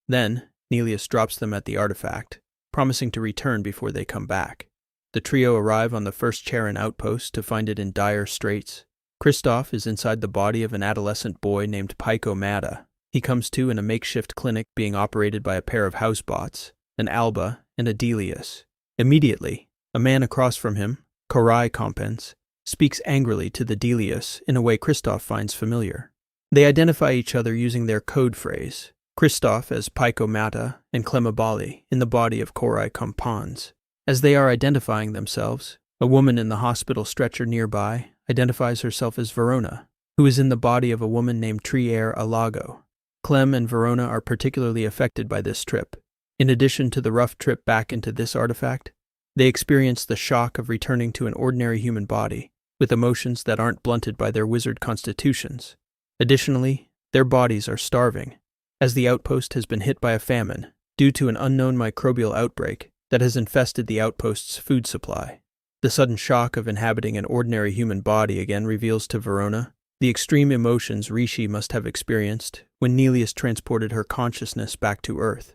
[SPEAKER 1] Then, Nelius drops them at the artifact, promising to return before they come back. The trio arrive on the first Charin outpost to find it in dire straits. Christoph is inside the body of an adolescent boy named Pyko Mada. He comes to in a makeshift clinic being operated by a pair of housebots, an Alba and a Delius. Immediately, a man across from him, Korai Compens, speaks angrily to the Delius in a way Kristoff finds familiar. They identify each other using their code phrase, Kristoff as Pyko Mata and Clemabali in the body of Korai Compans. As they are identifying themselves, a woman in the hospital stretcher nearby identifies herself as Verona, who is in the body of a woman named Trier Alago. Clem and Verona are particularly affected by this trip. In addition to the rough trip back into this artifact, they experience the shock of returning to an ordinary human body, with emotions that aren't blunted by their wizard constitutions. Additionally, their bodies are starving, as the outpost has been hit by a famine due to an unknown microbial outbreak that has infested the outpost's food supply. The sudden shock of inhabiting an ordinary human body again reveals to Verona the extreme emotions Rishi must have experienced when Nelius transported her consciousness back to Earth.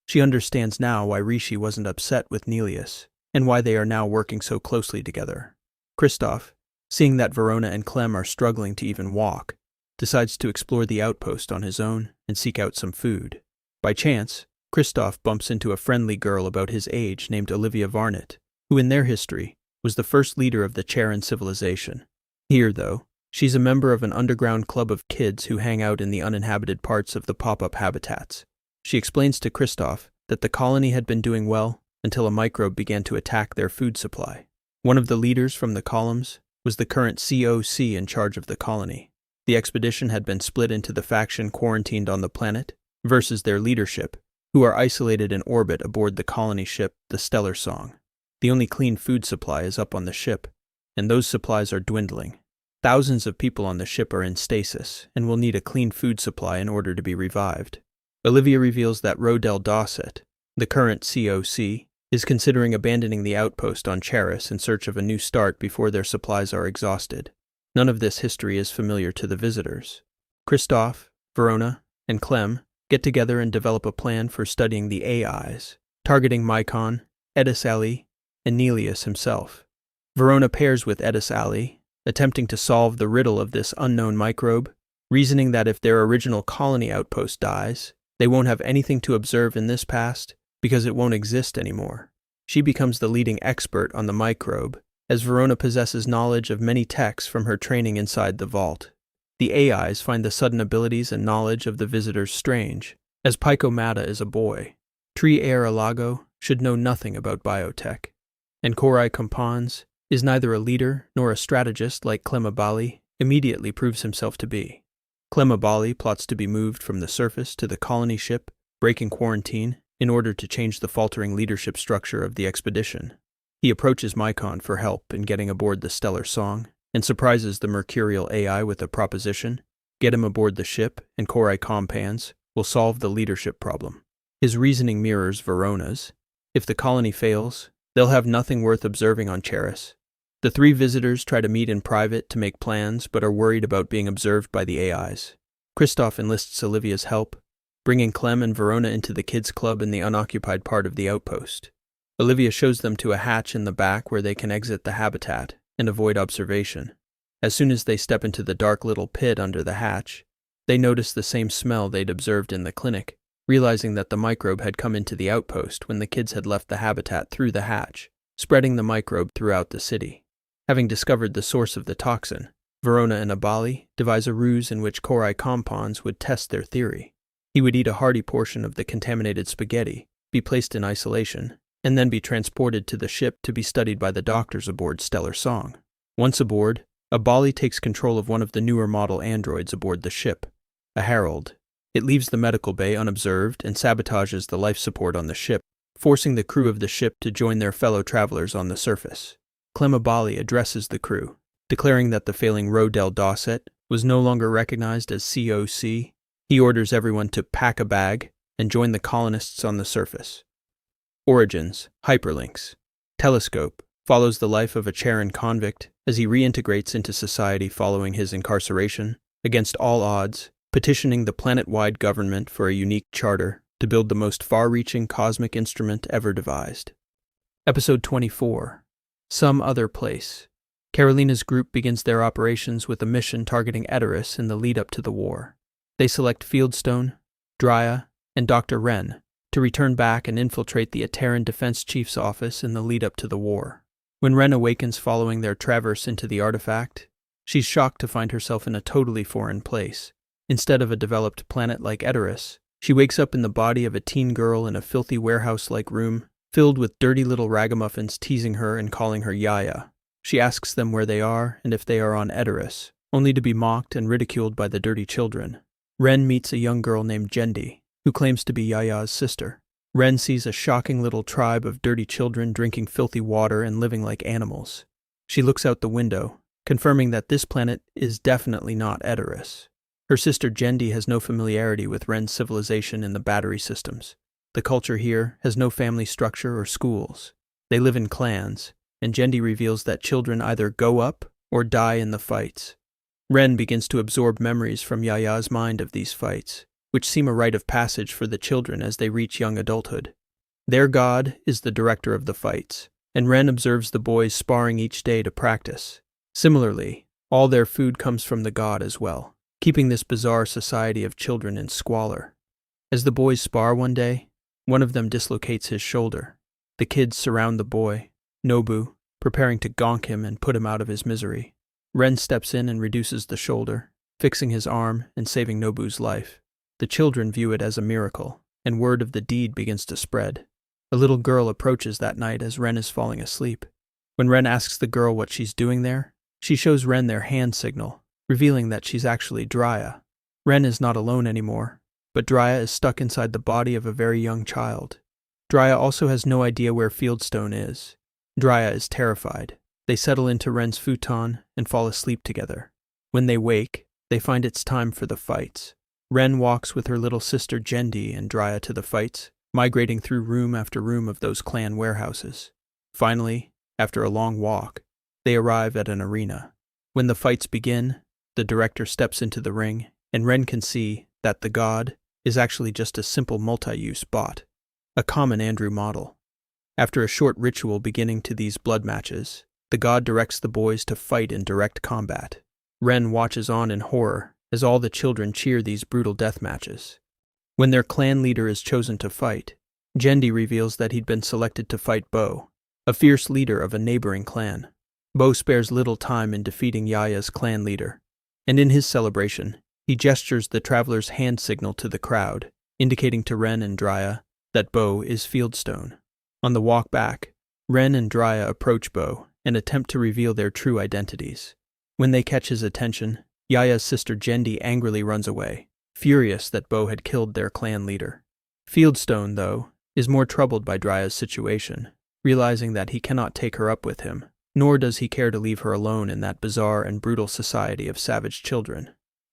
[SPEAKER 1] She understands now why Rishi wasn't upset with Nelius, and why they are now working so closely together. Kristoff, seeing that Verona and Clem are struggling to even walk, decides to explore the outpost on his own and seek out some food. By chance, Kristoff bumps into a friendly girl about his age named Olivia Varnett, who in their history was the first leader of the Charin civilization. Here, though, she's a member of an underground club of kids who hang out in the uninhabited parts of the pop-up habitats. She explains to Kristoff that the colony had been doing well until a microbe began to attack their food supply. One of the leaders from the columns was the current COC in charge of the colony. The expedition had been split into the faction quarantined on the planet versus their leadership, who are isolated in orbit aboard the colony ship, the Stellar Song. The only clean food supply is up on the ship, and those supplies are dwindling. Thousands of people on the ship are in stasis and will need a clean food supply in order to be revived. Olivia reveals that Rodel Dosset, the current COC, is considering abandoning the outpost on Charris in search of a new start before their supplies are exhausted. None of this history is familiar to the visitors. Kristoff, Verona, and Clem get together and develop a plan for studying the AIs, targeting Mycon, Edis Ali, and Nelius himself. Verona pairs with Edis Ali, attempting to solve the riddle of this unknown microbe, reasoning that if their original colony outpost dies, they won't have anything to observe in this past because it won't exist anymore. She becomes the leading expert on the microbe, as Verona possesses knowledge of many techs from her training inside the vault. The AIs find the sudden abilities and knowledge of the visitors strange, as Pyko Mata is a boy. Trier Alago should know nothing about biotech, and Korai Compans is neither a leader nor a strategist like Clemabali immediately proves himself to be. Clemabali plots to be moved from the surface to the colony ship, breaking quarantine, in order to change the faltering leadership structure of the expedition. He approaches Mycon for help in getting aboard the Stellar Song, and surprises the mercurial AI with a proposition: get him aboard the ship, and Korai Compans will solve the leadership problem. His reasoning mirrors Verona's. If the colony fails, they'll have nothing worth observing on Charris. The three visitors try to meet in private to make plans, but are worried about being observed by the AIs. Kristoff enlists Olivia's help, bringing Clem and Verona into the kids' club in the unoccupied part of the outpost. Olivia shows them to a hatch in the back where they can exit the habitat and avoid observation. As soon as they step into the dark little pit under the hatch, they notice the same smell they'd observed in the clinic, realizing that the microbe had come into the outpost when the kids had left the habitat through the hatch, spreading the microbe throughout the city. Having discovered the source of the toxin, Verona and Abali devise a ruse in which Korai Compans would test their theory. He would eat a hearty portion of the contaminated spaghetti, be placed in isolation, and then be transported to the ship to be studied by the doctors aboard Stellar Song. Once aboard, Abali takes control of one of the newer model androids aboard the ship, a Herald. It leaves the medical bay unobserved and sabotages the life support on the ship, forcing the crew of the ship to join their fellow travelers on the surface. Clemabali addresses the crew, declaring that the failing Rodel Dosset was no longer recognized as COC. He orders everyone to pack a bag and join the colonists on the surface. Origins, Hyperlinks. Telescope follows the life of a Charin convict as he reintegrates into society following his incarceration, against all odds, petitioning the planet-wide government for a unique charter to build the most far-reaching cosmic instrument ever devised. Episode 24. Some Other Place. Carolina's group begins their operations with a mission targeting Edoras in the lead-up to the war. They select Fieldstone, Drya, and Dr. Wren to return back and infiltrate the Ateran Defense Chief's office in the lead-up to the war. When Ren awakens following their traverse into the artifact, she's shocked to find herself in a totally foreign place. Instead of a developed planet like Edoras, she wakes up in the body of a teen girl in a filthy warehouse-like room, filled with dirty little ragamuffins teasing her and calling her Yaya. She asks them where they are and if they are on Edoras, only to be mocked and ridiculed by the dirty children. Ren meets a young girl named Jendi, who claims to be Yaya's sister. Ren sees a shocking little tribe of dirty children drinking filthy water and living like animals. She looks out the window, confirming that this planet is definitely not Edoras. Her sister Jendi has no familiarity with Ren's civilization in the battery systems. The culture here has no family structure or schools. They live in clans, and Jendi reveals that children either go up or die in the fights. Ren begins to absorb memories from Yaya's mind of these fights, which seem a rite of passage for the children as they reach young adulthood. Their god is the director of the fights, and Ren observes the boys sparring each day to practice. Similarly, all their food comes from the god as well, keeping this bizarre society of children in squalor. As the boys spar one day, one of them dislocates his shoulder. The kids surround the boy, Nobu, preparing to gonk him and put him out of his misery. Ren steps in and reduces the shoulder, fixing his arm and saving Nobu's life. The children view it as a miracle, and word of the deed begins to spread. A little girl approaches that night as Ren is falling asleep. When Ren asks the girl what she's doing there, she shows Ren their hand signal, revealing that she's actually Drya. Ren is not alone anymore, but Drya is stuck inside the body of a very young child. Drya also has no idea where Fieldstone is. Drya is terrified. They settle into Ren's futon and fall asleep together. When they wake, they find it's time for the fights. Ren walks with her little sister Jendi and Drya to the fights, migrating through room after room of those clan warehouses. Finally, after a long walk, they arrive at an arena. When the fights begin, the director steps into the ring, and Ren can see that the god is actually just a simple multi-use bot, a common Andrew model. After a short ritual beginning to these blood matches, the god directs the boys to fight in direct combat. Ren watches on in horror as all the children cheer these brutal death matches. When their clan leader is chosen to fight, Jendi reveals that he'd been selected to fight Bo, a fierce leader of a neighboring clan. Bo spares little time in defeating Yaya's clan leader, and in his celebration, he gestures the traveler's hand signal to the crowd, indicating to Ren and Drya that Bo is Fieldstone. On the walk back, Ren and Drya approach Bo and attempt to reveal their true identities. When they catch his attention, Yaya's sister Jendi angrily runs away, furious that Bo had killed their clan leader. Fieldstone, though, is more troubled by Drya's situation, realizing that he cannot take her up with him, nor does he care to leave her alone in that bizarre and brutal society of savage children.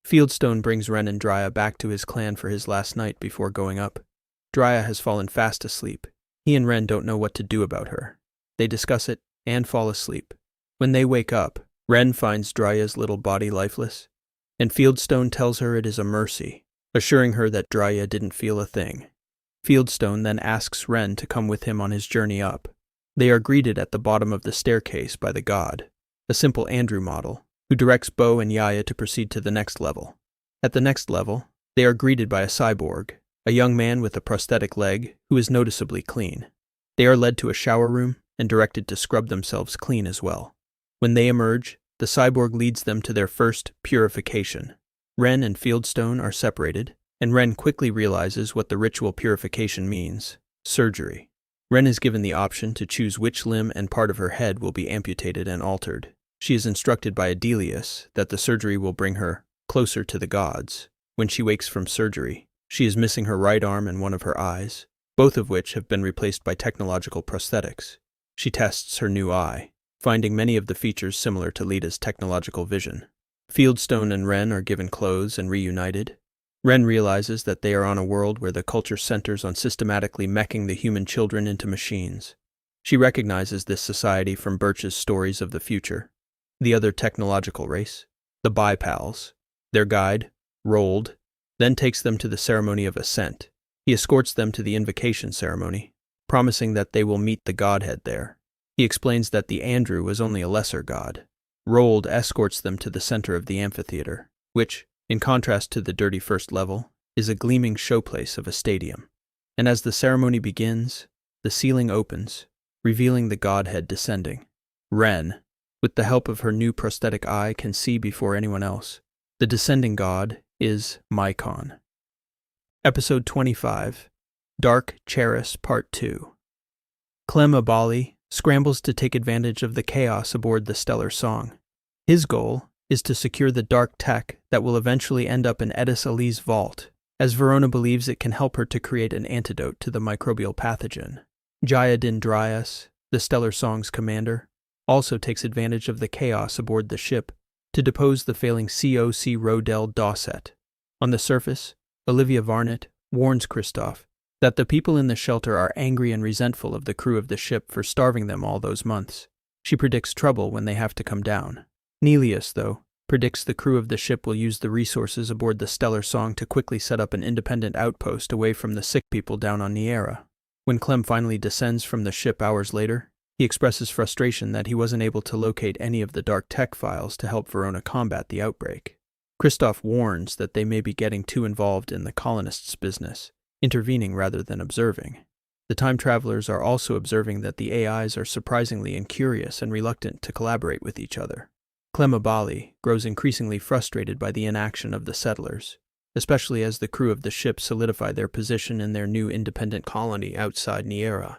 [SPEAKER 1] Fieldstone brings Ren and Drya back to his clan for his last night before going up. Drya has fallen fast asleep. He and Ren don't know what to do about her. They discuss it and fall asleep. When they wake up, Ren finds Drya's little body lifeless, and Fieldstone tells her it is a mercy, assuring her that Drya didn't feel a thing. Fieldstone then asks Ren to come with him on his journey up. They are greeted at the bottom of the staircase by the god, a simple Andrew model, who directs Bo and Yaya to proceed to the next level. At the next level, they are greeted by a cyborg, a young man with a prosthetic leg who is noticeably clean. They are led to a shower room and directed to scrub themselves clean as well. When they emerge, the cyborg leads them to their first purification. Ren and Fieldstone are separated, and Ren quickly realizes what the ritual purification means: surgery. Ren is given the option to choose which limb and part of her head will be amputated and altered. She is instructed by Adelius that the surgery will bring her closer to the gods. When she wakes from surgery, she is missing her right arm and one of her eyes, both of which have been replaced by technological prosthetics. She tests her new eye, finding many of the features similar to Lita's technological vision. Fieldstone and Ren are given clothes and reunited. Ren realizes that they are on a world where the culture centers on systematically meching the human children into machines. She recognizes this society from Birch's stories of the future. The other technological race, the Bipals. Their guide, Rold, then takes them to the ceremony of Ascent. He escorts them to the invocation ceremony, promising that they will meet the godhead there. He explains that the Andrew was only a lesser god. Rold escorts them to the center of the amphitheater, which, in contrast to the dirty first level, is a gleaming showplace of a stadium. And as the ceremony begins, the ceiling opens, revealing the godhead descending. Ren, with the help of her new prosthetic eye, can see before anyone else. The descending god is Mycon. Episode 25, Dark Charris Part 2. Clem Abali scrambles to take advantage of the chaos aboard the Stellar Song. His goal is to secure the dark tech that will eventually end up in Edis Ali's vault, as Verona believes it can help her to create an antidote to the microbial pathogen. Jayadin Dryas, the Stellar Song's commander, also takes advantage of the chaos aboard the ship to depose the failing COC Rodel Dosset. On the surface, Olivia Varnet warns Christoph that the people in the shelter are angry and resentful of the crew of the ship for starving them all those months. She predicts trouble when they have to come down. Nelius, though, predicts the crew of the ship will use the resources aboard the Stellar Song to quickly set up an independent outpost away from the sick people down on Niera. When Clem finally descends from the ship hours later, he expresses frustration that he wasn't able to locate any of the dark tech files to help Verona combat the outbreak. Christoph warns that they may be getting too involved in the colonists' business, intervening rather than observing. The time travelers are also observing that the AIs are surprisingly incurious and reluctant to collaborate with each other. Clem Abali grows increasingly frustrated by the inaction of the settlers, especially as the crew of the ship solidify their position in their new independent colony outside Niera.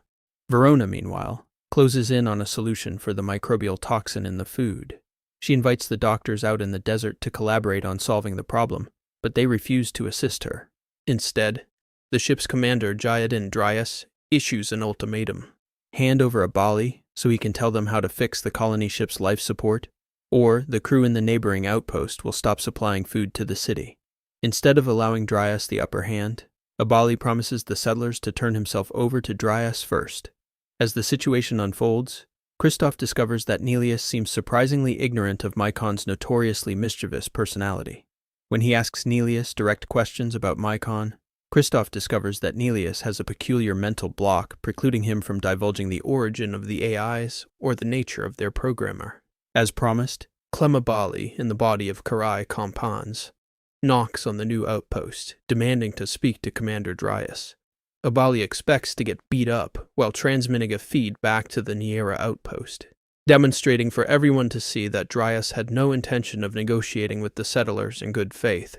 [SPEAKER 1] Verona, meanwhile, closes in on a solution for the microbial toxin in the food. She invites the doctors out in the desert to collaborate on solving the problem, but they refuse to assist her. Instead, the ship's commander, Jayadin Dryas, issues an ultimatum. Hand over Abali so he can tell them how to fix the colony ship's life support, or the crew in the neighboring outpost will stop supplying food to the city. Instead of allowing Dryas the upper hand, Abali promises the settlers to turn himself over to Dryas first. As the situation unfolds, Christoph discovers that Nelius seems surprisingly ignorant of Mycon's notoriously mischievous personality. When he asks Nelius direct questions about Mycon, Christoph discovers that Nelius has a peculiar mental block precluding him from divulging the origin of the AIs or the nature of their programmer. As promised, Clem Abali, in the body of Karai Compans, knocks on the new outpost, demanding to speak to Commander Dryas. Abali expects to get beat up while transmitting a feed back to the Niera outpost, demonstrating for everyone to see that Dryas had no intention of negotiating with the settlers in good faith.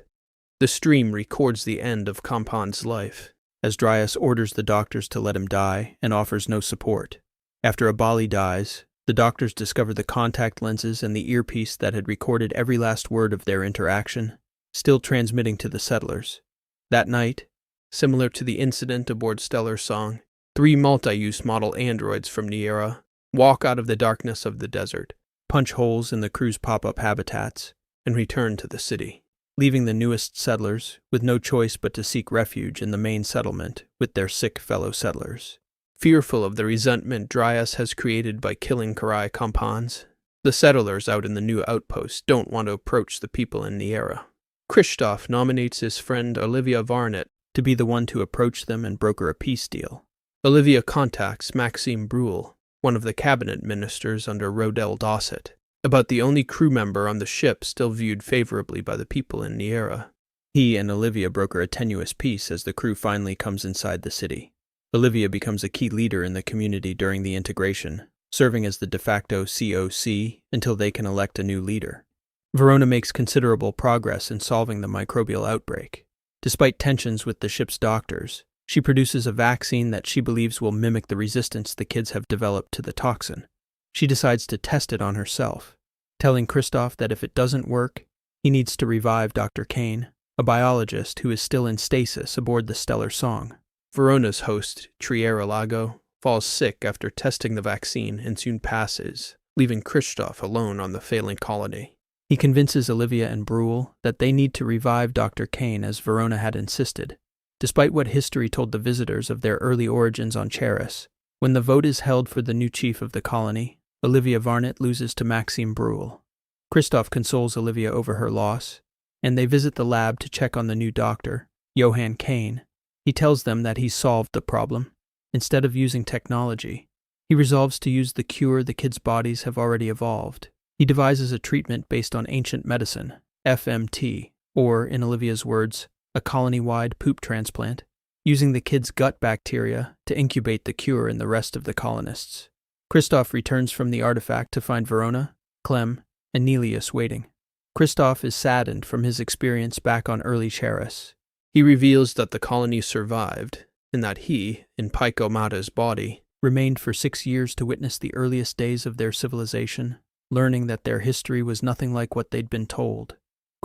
[SPEAKER 1] The stream records the end of Compan's life, as Dryas orders the doctors to let him die and offers no support. After Abali dies, the doctors discover the contact lenses and the earpiece that had recorded every last word of their interaction, still transmitting to the settlers. That night, similar to the incident aboard Stellar Song, 3 multi-use model androids from Niera walk out of the darkness of the desert, punch holes in the crew's pop-up habitats, and return to the city, leaving the newest settlers with no choice but to seek refuge in the main settlement with their sick fellow settlers. Fearful of the resentment Dryas has created by killing Karai Compans, the settlers out in the new outpost don't want to approach the people in Niera. Christoph nominates his friend Olivia Varnet to be the one to approach them and broker a peace deal. Olivia contacts Maxime Brule, one of the cabinet ministers under Rodel Dosset, about the only crew member on the ship still viewed favorably by the people in Niera. He and Olivia broker a tenuous peace as the crew finally comes inside the city. Olivia becomes a key leader in the community during the integration, serving as the de facto COC until they can elect a new leader. Verona makes considerable progress in solving the microbial outbreak. Despite tensions with the ship's doctors, she produces a vaccine that she believes will mimic the resistance the kids have developed to the toxin. She decides to test it on herself, telling Christoph that if it doesn't work, he needs to revive Dr. Kane, a biologist who is still in stasis aboard the Stellar Song. Verona's host, Triera Lago, falls sick after testing the vaccine and soon passes, leaving Christoph alone on the failing colony. He convinces Olivia and Brule that they need to revive Dr. Kane as Verona had insisted. Despite what history told the visitors of their early origins on Charris, when the vote is held for the new chief of the colony, Olivia Varnet loses to Maxime Brule. Christoph consoles Olivia over her loss, and they visit the lab to check on the new doctor, Johann Kane. He tells them that he's solved the problem. Instead of using technology, he resolves to use the cure the kids' bodies have already evolved. He devises a treatment based on ancient medicine, FMT, or, in Olivia's words, a colony-wide poop transplant, using the kids' gut bacteria to incubate the cure in the rest of the colonists. Kristoff returns from the artifact to find Verona, Clem, and Nelius waiting. Kristoff is saddened from his experience back on early Charris. He reveals that the colony survived, and that he, in Pico Mata's body, remained for 6 years to witness the earliest days of their civilization, learning that their history was nothing like what they'd been told.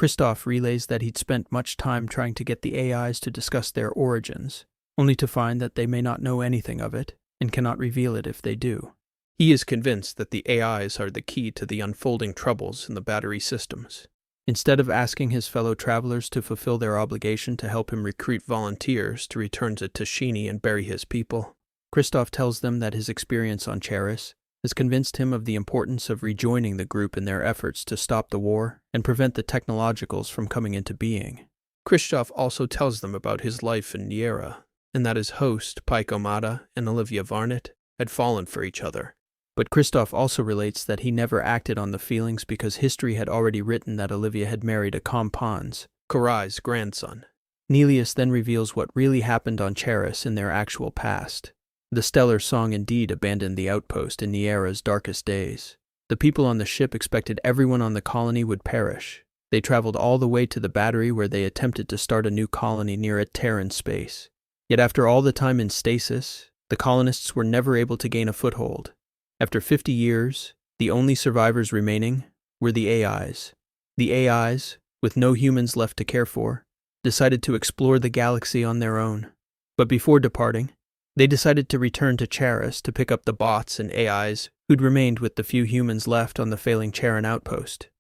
[SPEAKER 1] Kristoff relays that he'd spent much time trying to get the AIs to discuss their origins, only to find that they may not know anything of it, and cannot reveal it if they do. He is convinced that the AIs are the key to the unfolding troubles in the battery systems. Instead of asking his fellow travelers to fulfill their obligation to help him recruit volunteers to return to Tashini and bury his people, Kristoff tells them that his experience on Charris has convinced him of the importance of rejoining the group in their efforts to stop the war and prevent the technologicals from coming into being. Kristoff also tells them about his life in Niera, and that his host, Pico Mata, and Olivia Varnet had fallen for each other. But Kristoff also relates that he never acted on the feelings because history had already written that Olivia had married a Compans, Charris's grandson. Nelius then reveals what really happened on Charris in their actual past. The stellar song indeed abandoned the outpost in Niera's darkest days. The people on the ship expected everyone on the colony would perish. They traveled all the way to the battery where they attempted to start a new colony near a Terran space. Yet after all the time in stasis, the colonists were never able to gain a foothold. After 50 years, the only survivors remaining were the AIs. The AIs, with no humans left to care for, decided to explore the galaxy on their own. But before departing, they decided to return to Charris to pick up the bots and AIs who'd remained with the few humans left on the failing Charon outpost.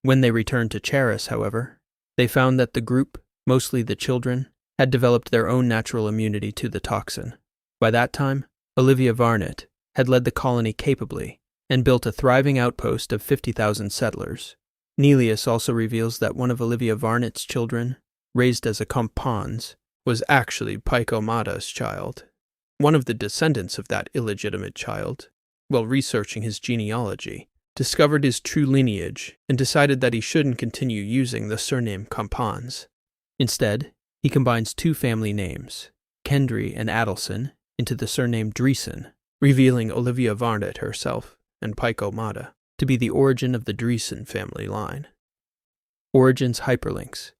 [SPEAKER 1] When they returned to Charris, however, they found that the group, mostly the children, had developed their own natural immunity to the toxin. By that time, Olivia Varnet had led the colony capably and built a thriving outpost of 50,000 settlers. Nelius also reveals that one of Olivia Varnet's children, raised as a Compans, was actually Pico Mata's child. One of the descendants of that illegitimate child, while researching his genealogy, discovered his true lineage and decided that he shouldn't continue using the surname Compans. Instead, he combines 2 family names, Kendry and Adelson, into the surname Dreesen, revealing Olivia Varnet herself and Pico Mata to be the origin of the Dreesen family line. Origins hyperlinks.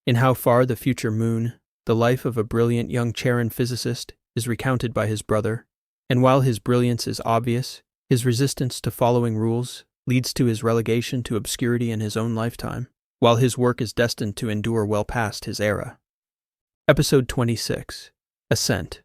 [SPEAKER 1] In How Far the Future Moon, the life of a brilliant young Charon physicist is recounted by his brother, and while his brilliance is obvious, his resistance to following rules leads to his relegation to obscurity in his own lifetime, while his work is destined to endure well past his era. Episode 26. Ascent.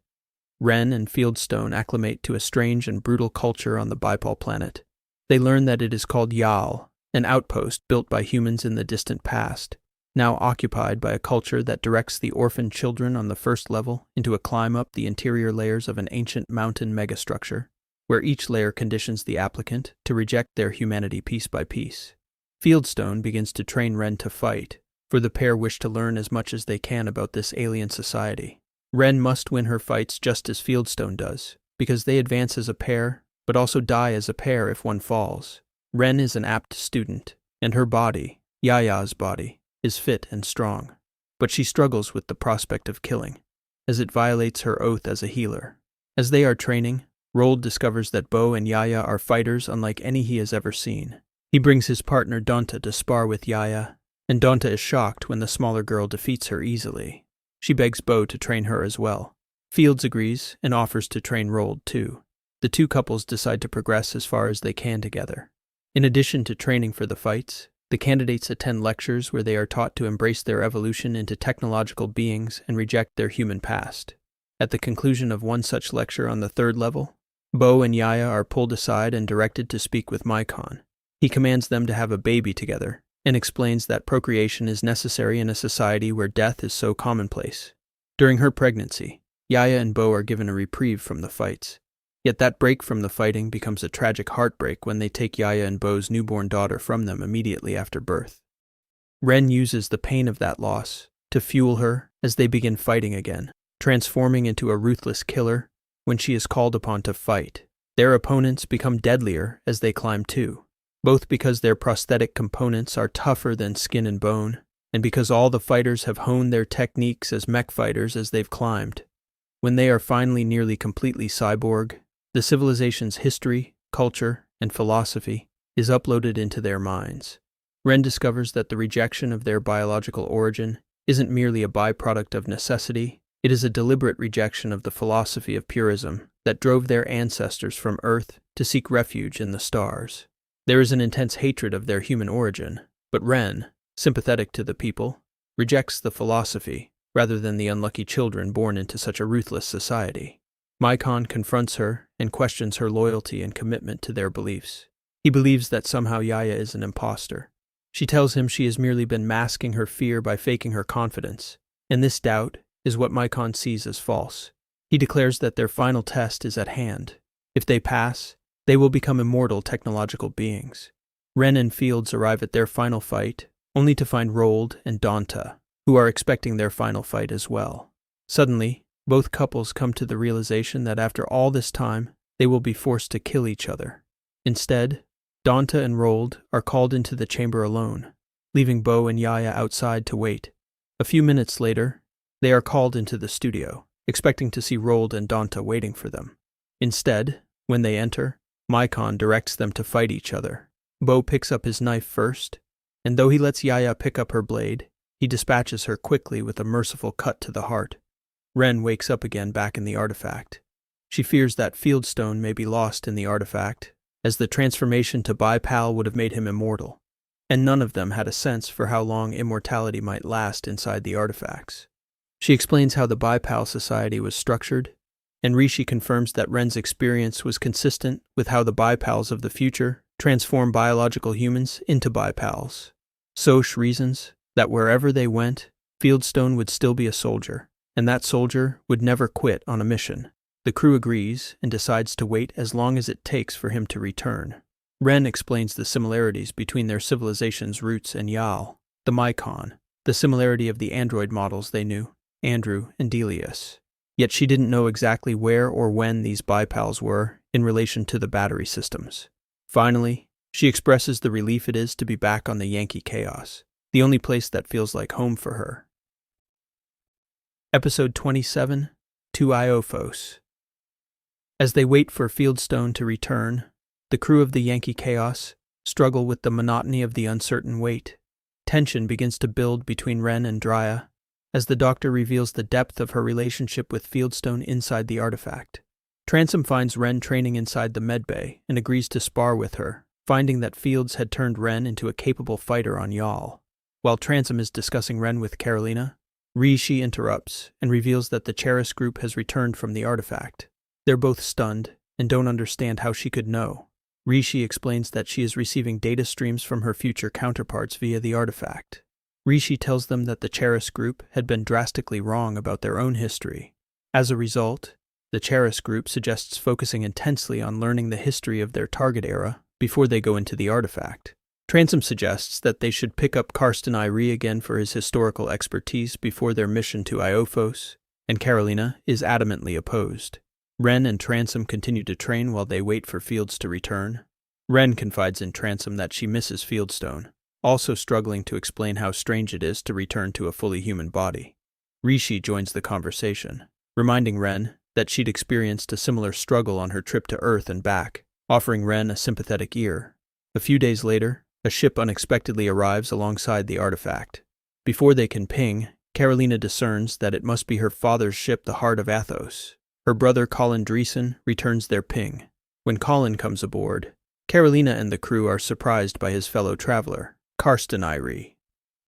[SPEAKER 1] Ren and Fieldstone acclimate to a strange and brutal culture on the Bipol planet. They learn that it is called Yal, an outpost built by humans in the distant past, now occupied by a culture that directs the orphaned children on the first level into a climb up the interior layers of an ancient mountain megastructure, where each layer conditions the applicant to reject their humanity piece by piece. Fieldstone begins to train Ren to fight, for the pair wish to learn as much as they can about this alien society. Ren must win her fights just as Fieldstone does, because they advance as a pair, but also die as a pair if one falls. Ren is an apt student, and her body, Yaya's body, is fit and strong, but she struggles with the prospect of killing, as it violates her oath as a healer. As they are training, Rold discovers that Bo and Yaya are fighters unlike any he has ever seen. He brings his partner Donta to spar with Yaya, and Donta is shocked when the smaller girl defeats her easily. She begs Bo to train her as well. Fields agrees and offers to train Rold too. The 2 couples decide to progress as far as they can together. In addition to training for the fights, the candidates attend lectures where they are taught to embrace their evolution into technological beings and reject their human past. At the conclusion of one such lecture on the 3rd level, Bo and Yaya are pulled aside and directed to speak with Mycon. He commands them to have a baby together, and explains that procreation is necessary in a society where death is so commonplace. During her pregnancy, Yaya and Bo are given a reprieve from the fights. Yet that break from the fighting becomes a tragic heartbreak when they take Yaya and Bo's newborn daughter from them immediately after birth. Ren uses the pain of that loss to fuel her as they begin fighting again, transforming into a ruthless killer when she is called upon to fight. Their opponents become deadlier as they climb too, both because their prosthetic components are tougher than skin and bone, and because all the fighters have honed their techniques as mech fighters as they've climbed. When they are finally nearly completely cyborg, the The civilization's history, culture, and philosophy is uploaded into their minds. Ren discovers that the rejection of their biological origin isn't merely a byproduct of necessity, it is a deliberate rejection of the philosophy of purism that drove their ancestors from Earth to seek refuge in the stars. There is an intense hatred of their human origin, but Ren, sympathetic to the people, rejects the philosophy rather than the unlucky children born into such a ruthless society. Maikon confronts her and questions her loyalty and commitment to their beliefs. He believes that somehow Yaya is an imposter. She tells him she has merely been masking her fear by faking her confidence, and this doubt is what Maikon sees as false. He declares that their final test is at hand. If they pass, they will become immortal technological beings. Ren and Fields arrive at their final fight, only to find Rold and Donta, who are expecting their final fight as well. Suddenly, both couples come to the realization that after all this time, they will be forced to kill each other. Instead, Donta and Rold are called into the chamber alone, leaving Bo and Yaya outside to wait. A few minutes later, they are called into the studio, expecting to see Rold and Donta waiting for them. Instead, when they enter, Maikon directs them to fight each other. Bo picks up his knife first, and though he lets Yaya pick up her blade, he dispatches her quickly with a merciful cut to the heart. Ren wakes up again back in the artifact. She fears that Fieldstone may be lost in the artifact, as the transformation to Bipal would have made him immortal, and none of them had a sense for how long immortality might last inside the artifacts. She explains how the Bipal society was structured, and Rishi confirms that Ren's experience was consistent with how the Bipals of the future transform biological humans into Bipals. Soch reasons that wherever they went, Fieldstone would still be a soldier, and that soldier would never quit on a mission. The crew agrees and decides to wait as long as it takes for him to return. Ren explains the similarities between their civilization's roots and Yal, the Maikon, the similarity of the android models they knew, Andrew and Delius. Yet she didn't know exactly where or when these Bipals were in relation to the battery systems. Finally, she expresses the relief it is to be back on the Yankee Chaos, the only place that feels like home for her. Episode 27, To Iophos. As they wait for Fieldstone to return, the crew of the Yankee Chaos struggle with the monotony of the uncertain wait. Tension begins to build between Ren and Drya, as the Doctor reveals the depth of her relationship with Fieldstone inside the artifact. Transom finds Ren training inside the medbay and agrees to spar with her, finding that Fields had turned Ren into a capable fighter on Yal. While Transom is discussing Ren with Carolina, Rishi interrupts and reveals that the Charris group has returned from the artifact. They're both stunned and don't understand how she could know. Rishi explains that she is receiving data streams from her future counterparts via the artifact. Rishi tells them that the Charris group had been drastically wrong about their own history. As a result, the Charris group suggests focusing intensely on learning the history of their target era before they go into the artifact. Transom suggests that they should pick up Charris I again for his historical expertise before their mission to Iophos, and Carolina is adamantly opposed. Ren and Transom continue to train while they wait for Fields to return. Ren confides in Transom that she misses Fieldstone, also struggling to explain how strange it is to return to a fully human body. Rishi joins the conversation, reminding Ren that she'd experienced a similar struggle on her trip to Earth and back, offering Ren a sympathetic ear. A few days later, a ship unexpectedly arrives alongside the artifact. Before they can ping, Carolina discerns that it must be her father's ship, the Heart of Athos. Her brother Colin Dreesen returns their ping. When Colin comes aboard, Carolina and the crew are surprised by his fellow traveler, Charris I.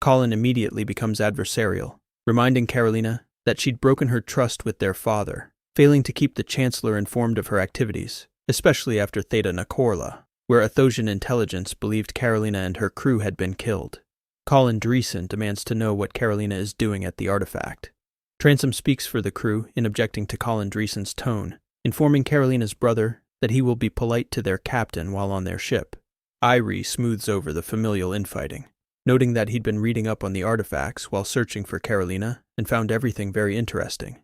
[SPEAKER 1] Colin immediately becomes adversarial, reminding Carolina that she'd broken her trust with their father, failing to keep the Chancellor informed of her activities, especially after Theta Nakorla, where Athosian intelligence believed Carolina and her crew had been killed. Colin Dreesen demands to know what Carolina is doing at the artifact. Transom speaks for the crew in objecting to Colin Dreesen's tone, informing Carolina's brother that he will be polite to their captain while on their ship. Irie smooths over the familial infighting, noting that he'd been reading up on the artifacts while searching for Carolina and found everything very interesting.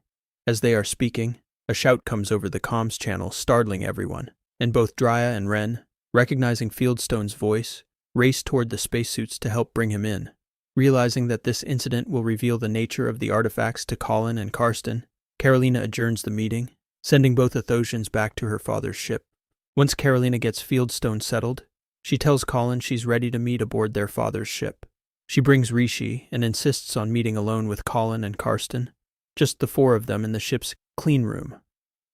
[SPEAKER 1] As they are speaking, a shout comes over the comms channel, startling everyone, and both Drya and Ren, recognizing Fieldstone's voice, race toward the spacesuits to help bring him in. Realizing that this incident will reveal the nature of the artifacts to Colin and Karsten, Carolina adjourns the meeting, sending both Athosians back to her father's ship. Once Carolina gets Fieldstone settled, she tells Colin she's ready to meet aboard their father's ship. She brings Rishi and insists on meeting alone with Colin and Karsten, just the four of them in the ship's clean room.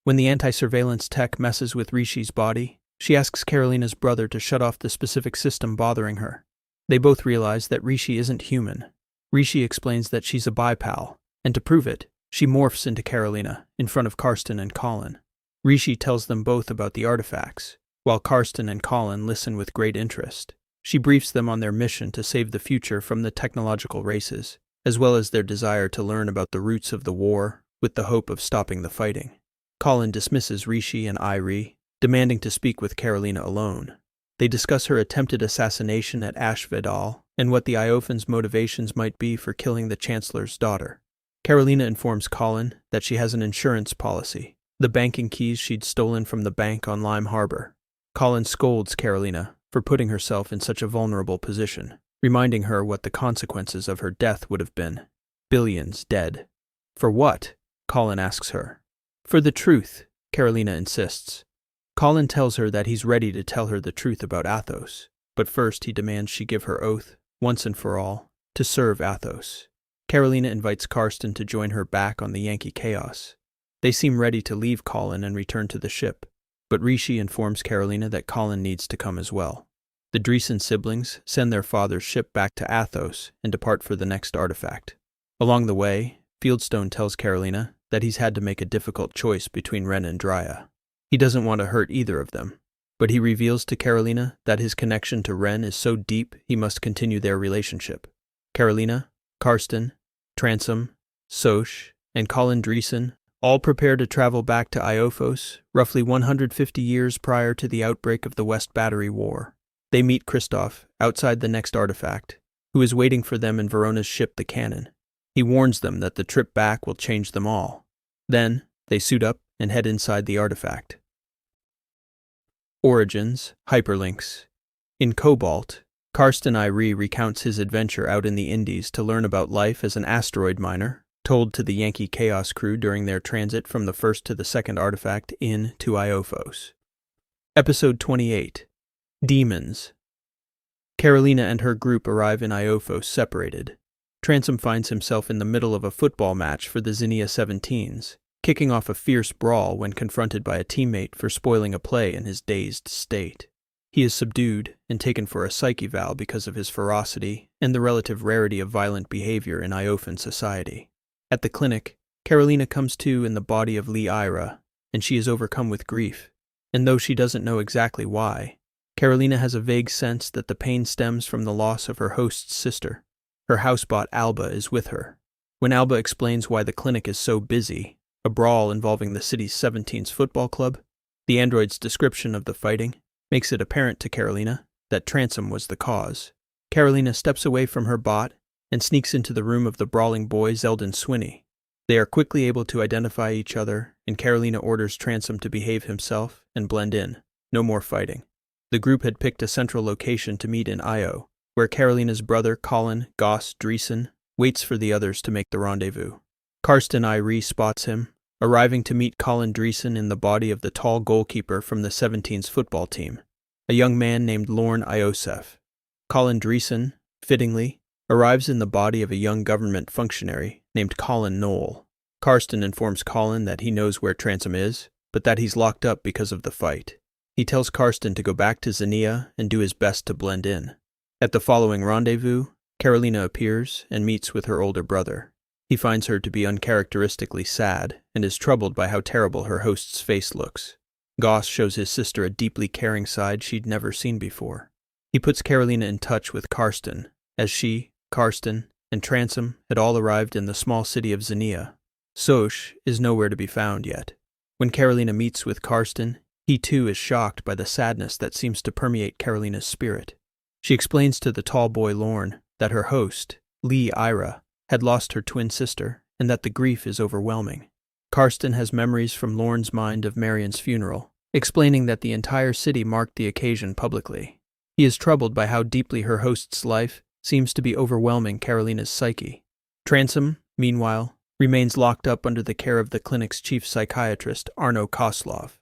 [SPEAKER 1] When the anti-surveillance tech messes with Rishi's body, she asks Carolina's brother to shut off the specific system bothering her. They both realize that Rishi isn't human. Rishi explains that she's a bipal, and to prove it, she morphs into Carolina in front of Karsten and Colin. Rishi tells them both about the artifacts, while Karsten and Colin listen with great interest. She briefs them on their mission to save the future from the technological races, as well as their desire to learn about the roots of the war with the hope of stopping the fighting. Colin dismisses Rishi and Irie, demanding to speak with Carolina alone. They discuss her attempted assassination at Ashvedal and what the Iophans' motivations might be for killing the Chancellor's daughter. Carolina informs Colin that she has an insurance policy, the banking keys she'd stolen from the bank on Lime Harbor. Colin scolds Carolina for putting herself in such a vulnerable position, reminding her what the consequences of her death would have been. Billions dead. For what? Colin asks her. For the truth, Carolina insists. Colin tells her that he's ready to tell her the truth about Athos, but first he demands she give her oath, once and for all, to serve Athos. Carolina invites Karsten to join her back on the Yankee Chaos. They seem ready to leave Colin and return to the ship, but Rishi informs Carolina that Colin needs to come as well. The Dreesen siblings send their father's ship back to Athos and depart for the next artifact. Along the way, Fieldstone tells Carolina that he's had to make a difficult choice between Ren and Drya. He doesn't want to hurt either of them, but he reveals to Carolina that his connection to Ren is so deep he must continue their relationship. Carolina, Karsten, Tanzing, Soch, and Colin Dreesen all prepare to travel back to Iophos, roughly 150 years prior to the outbreak of the West Battery War. They meet Christoph outside the next artifact, who is waiting for them in Verona's ship, the Cannon. He warns them that the trip back will change them all. Then, they suit up and head inside the artifact. Origins, Hyperlinks. In Cobalt, Karsten Irie recounts his adventure out in the Indies to learn about life as an asteroid miner, told to the Yankee Chaos crew during their transit from the first to the second artifact in to Iophos. Episode 28. Demons. Carolina and her group arrive in Iophos separated. Tanzing finds himself in the middle of a football match for the Xenia 17s, kicking off a fierce brawl when confronted by a teammate for spoiling a play in his dazed state. He is subdued and taken for a psych eval because of his ferocity and the relative rarity of violent behavior in Iophan society. At the clinic, Carolina comes to in the body of Lee Ira, and she is overcome with grief. And though she doesn't know exactly why, Carolina has a vague sense that the pain stems from the loss of her host's sister. Her housebot Alba is with her. When Alba explains why the clinic is so busy, a brawl involving the city's 17s football club, the android's description of the fighting, makes it apparent to Carolina that Tanzing was the cause. Carolina steps away from her bot and sneaks into the room of the brawling boy Zeldin Swinney. They are quickly able to identify each other, and Carolina orders Tanzing to behave himself and blend in. No more fighting. The group had picked a central location to meet in Io, where Carolina's brother Colin Goss Dreesen waits for the others to make the rendezvous. Karsten Irie spots him, arriving to meet Colin Dreesen in the body of the tall goalkeeper from the 17s football team, a young man named Lorne Iosef. Colin Dreesen, fittingly, arrives in the body of a young government functionary named Colin Knoll. Karsten informs Colin that he knows where Tanzing is, but that he's locked up because of the fight. He tells Karsten to go back to Xenia and do his best to blend in. At the following rendezvous, Carolina appears and meets with her older brother. He finds her to be uncharacteristically sad and is troubled by how terrible her host's face looks. Goss shows his sister a deeply caring side she'd never seen before. He puts Carolina in touch with Karsten, as she, Karsten, and Tanzing had all arrived in the small city of Xenia. Soch is nowhere to be found yet. When Carolina meets with Karsten, he too is shocked by the sadness that seems to permeate Carolina's spirit. She explains to the tall boy Lorne that her host, Lee Ira, had lost her twin sister and that the grief is overwhelming. Karsten has memories from Lorne's mind of Marion's funeral, explaining that the entire city marked the occasion publicly. He is troubled by how deeply her host's life seems to be overwhelming Carolina's psyche. Tanzing, meanwhile, remains locked up under the care of the clinic's chief psychiatrist, Arno Koslov.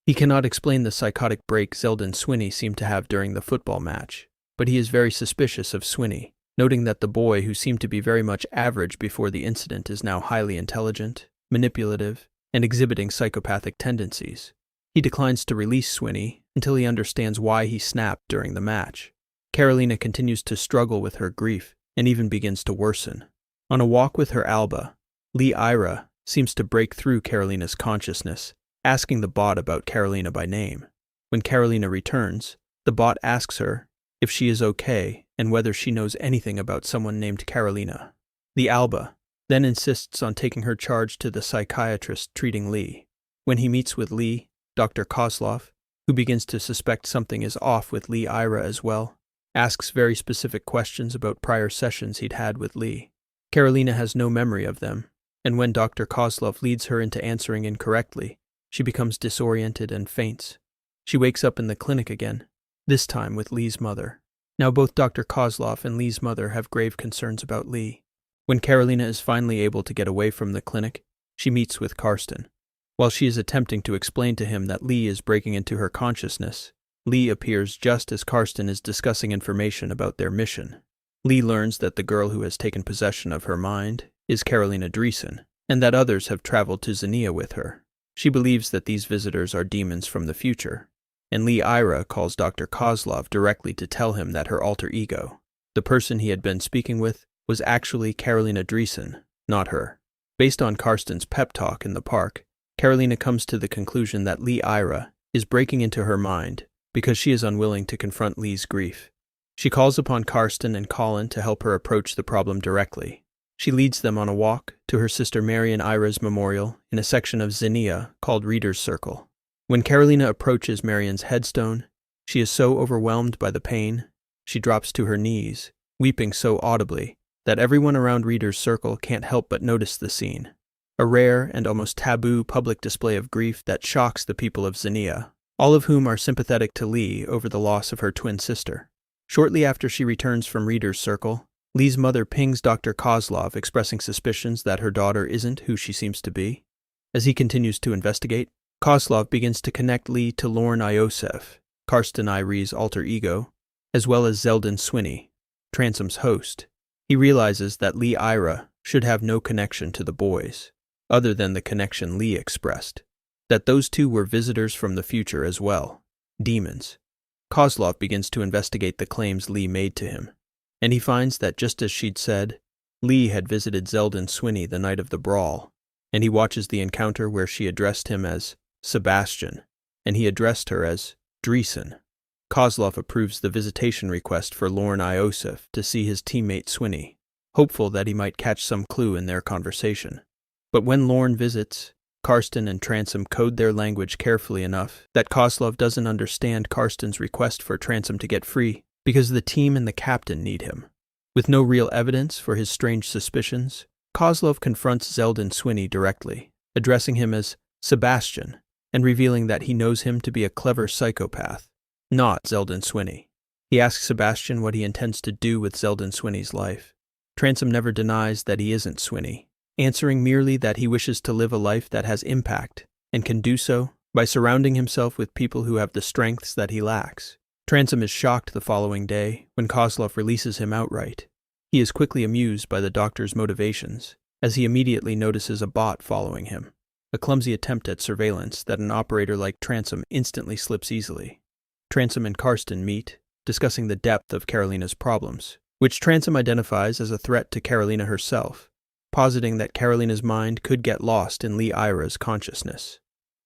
[SPEAKER 1] He cannot explain the psychotic break Zeldin Swinney seemed to have during the football match, but he is very suspicious of Swinney, noting that the boy who seemed to be very much average before the incident is now highly intelligent, manipulative, and exhibiting psychopathic tendencies. He declines to release Swinney until he understands why he snapped during the match. Carolina continues to struggle with her grief and even begins to worsen. On a walk with her Alba, Lee Ira seems to break through Carolina's consciousness, asking the bot about Carolina by name. When Carolina returns, the bot asks her if she is okay and whether she knows anything about someone named Carolina. The Alba then insists on taking her charge to the psychiatrist treating Lee. When he meets with Lee, Dr. Koslov, who begins to suspect something is off with Lee Ira as well, asks very specific questions about prior sessions he'd had with Lee. Carolina has no memory of them, and when Dr. Koslov leads her into answering incorrectly, she becomes disoriented and faints. She wakes up in the clinic again, this time with Lee's mother. Now both Dr. Koslov and Lee's mother have grave concerns about Lee. When Carolina is finally able to get away from the clinic, she meets with Karsten. While she is attempting to explain to him that Lee is breaking into her consciousness, Lee appears just as Karsten is discussing information about their mission. Lee learns that the girl who has taken possession of her mind is Carolina Dreesen, and that others have traveled to Xenia with her. She believes that these visitors are demons from the future, and Lee Ira calls Dr. Koslov directly to tell him that her alter ego, the person he had been speaking with, was actually Carolina Dreesen, not her. Based on Karsten's pep talk in the park, Carolina comes to the conclusion that Lee Ira is breaking into her mind because she is unwilling to confront Lee's grief. She calls upon Karsten and Colin to help her approach the problem directly. She leads them on a walk to her sister Marion Ira's memorial in a section of Xenia called Reader's Circle. When Carolina approaches Marion's headstone, she is so overwhelmed by the pain, she drops to her knees, weeping so audibly that everyone around Reader's Circle can't help but notice the scene. A rare and almost taboo public display of grief that shocks the people of Xenia, all of whom are sympathetic to Lee over the loss of her twin sister. Shortly after she returns from Reader's Circle, Lee's mother pings Dr. Koslov expressing suspicions that her daughter isn't who she seems to be. As he continues to investigate, Koslov begins to connect Lee to Lorne Iosef, Karsten Iree's alter ego, as well as Zeldin Swinney, Transom's host. He realizes that Lee Ira should have no connection to the boys, other than the connection Lee expressed, that those two were visitors from the future as well, demons. Koslov begins to investigate the claims Lee made to him, and he finds that just as she'd said, Lee had visited Zeldin Swinney the night of the brawl, and he watches the encounter where she addressed him as Sebastian, and he addressed her as Dreesen. Koslov approves the visitation request for Lorne Iosef to see his teammate Swinney, hopeful that he might catch some clue in their conversation. But when Lorne visits, Karsten and Transom code their language carefully enough that Koslov doesn't understand Karsten's request for Transom to get free because the team and the captain need him. With no real evidence for his strange suspicions, Koslov confronts Zeldin Swinney directly, addressing him as Sebastian and revealing that he knows him to be a clever psychopath, not Zeldin Swinney. He asks Sebastian what he intends to do with Zeldin Swinney's life. Transom never denies that he isn't Swinney, answering merely that he wishes to live a life that has impact, and can do so by surrounding himself with people who have the strengths that he lacks. Transom is shocked the following day when Koslov releases him outright. He is quickly amused by the doctor's motivations, as he immediately notices a bot following him, a clumsy attempt at surveillance that an operator like Transom instantly slips easily. Transom and Karsten meet, discussing the depth of Carolina's problems, which Transom identifies as a threat to Carolina herself, positing that Carolina's mind could get lost in Lee Ira's consciousness.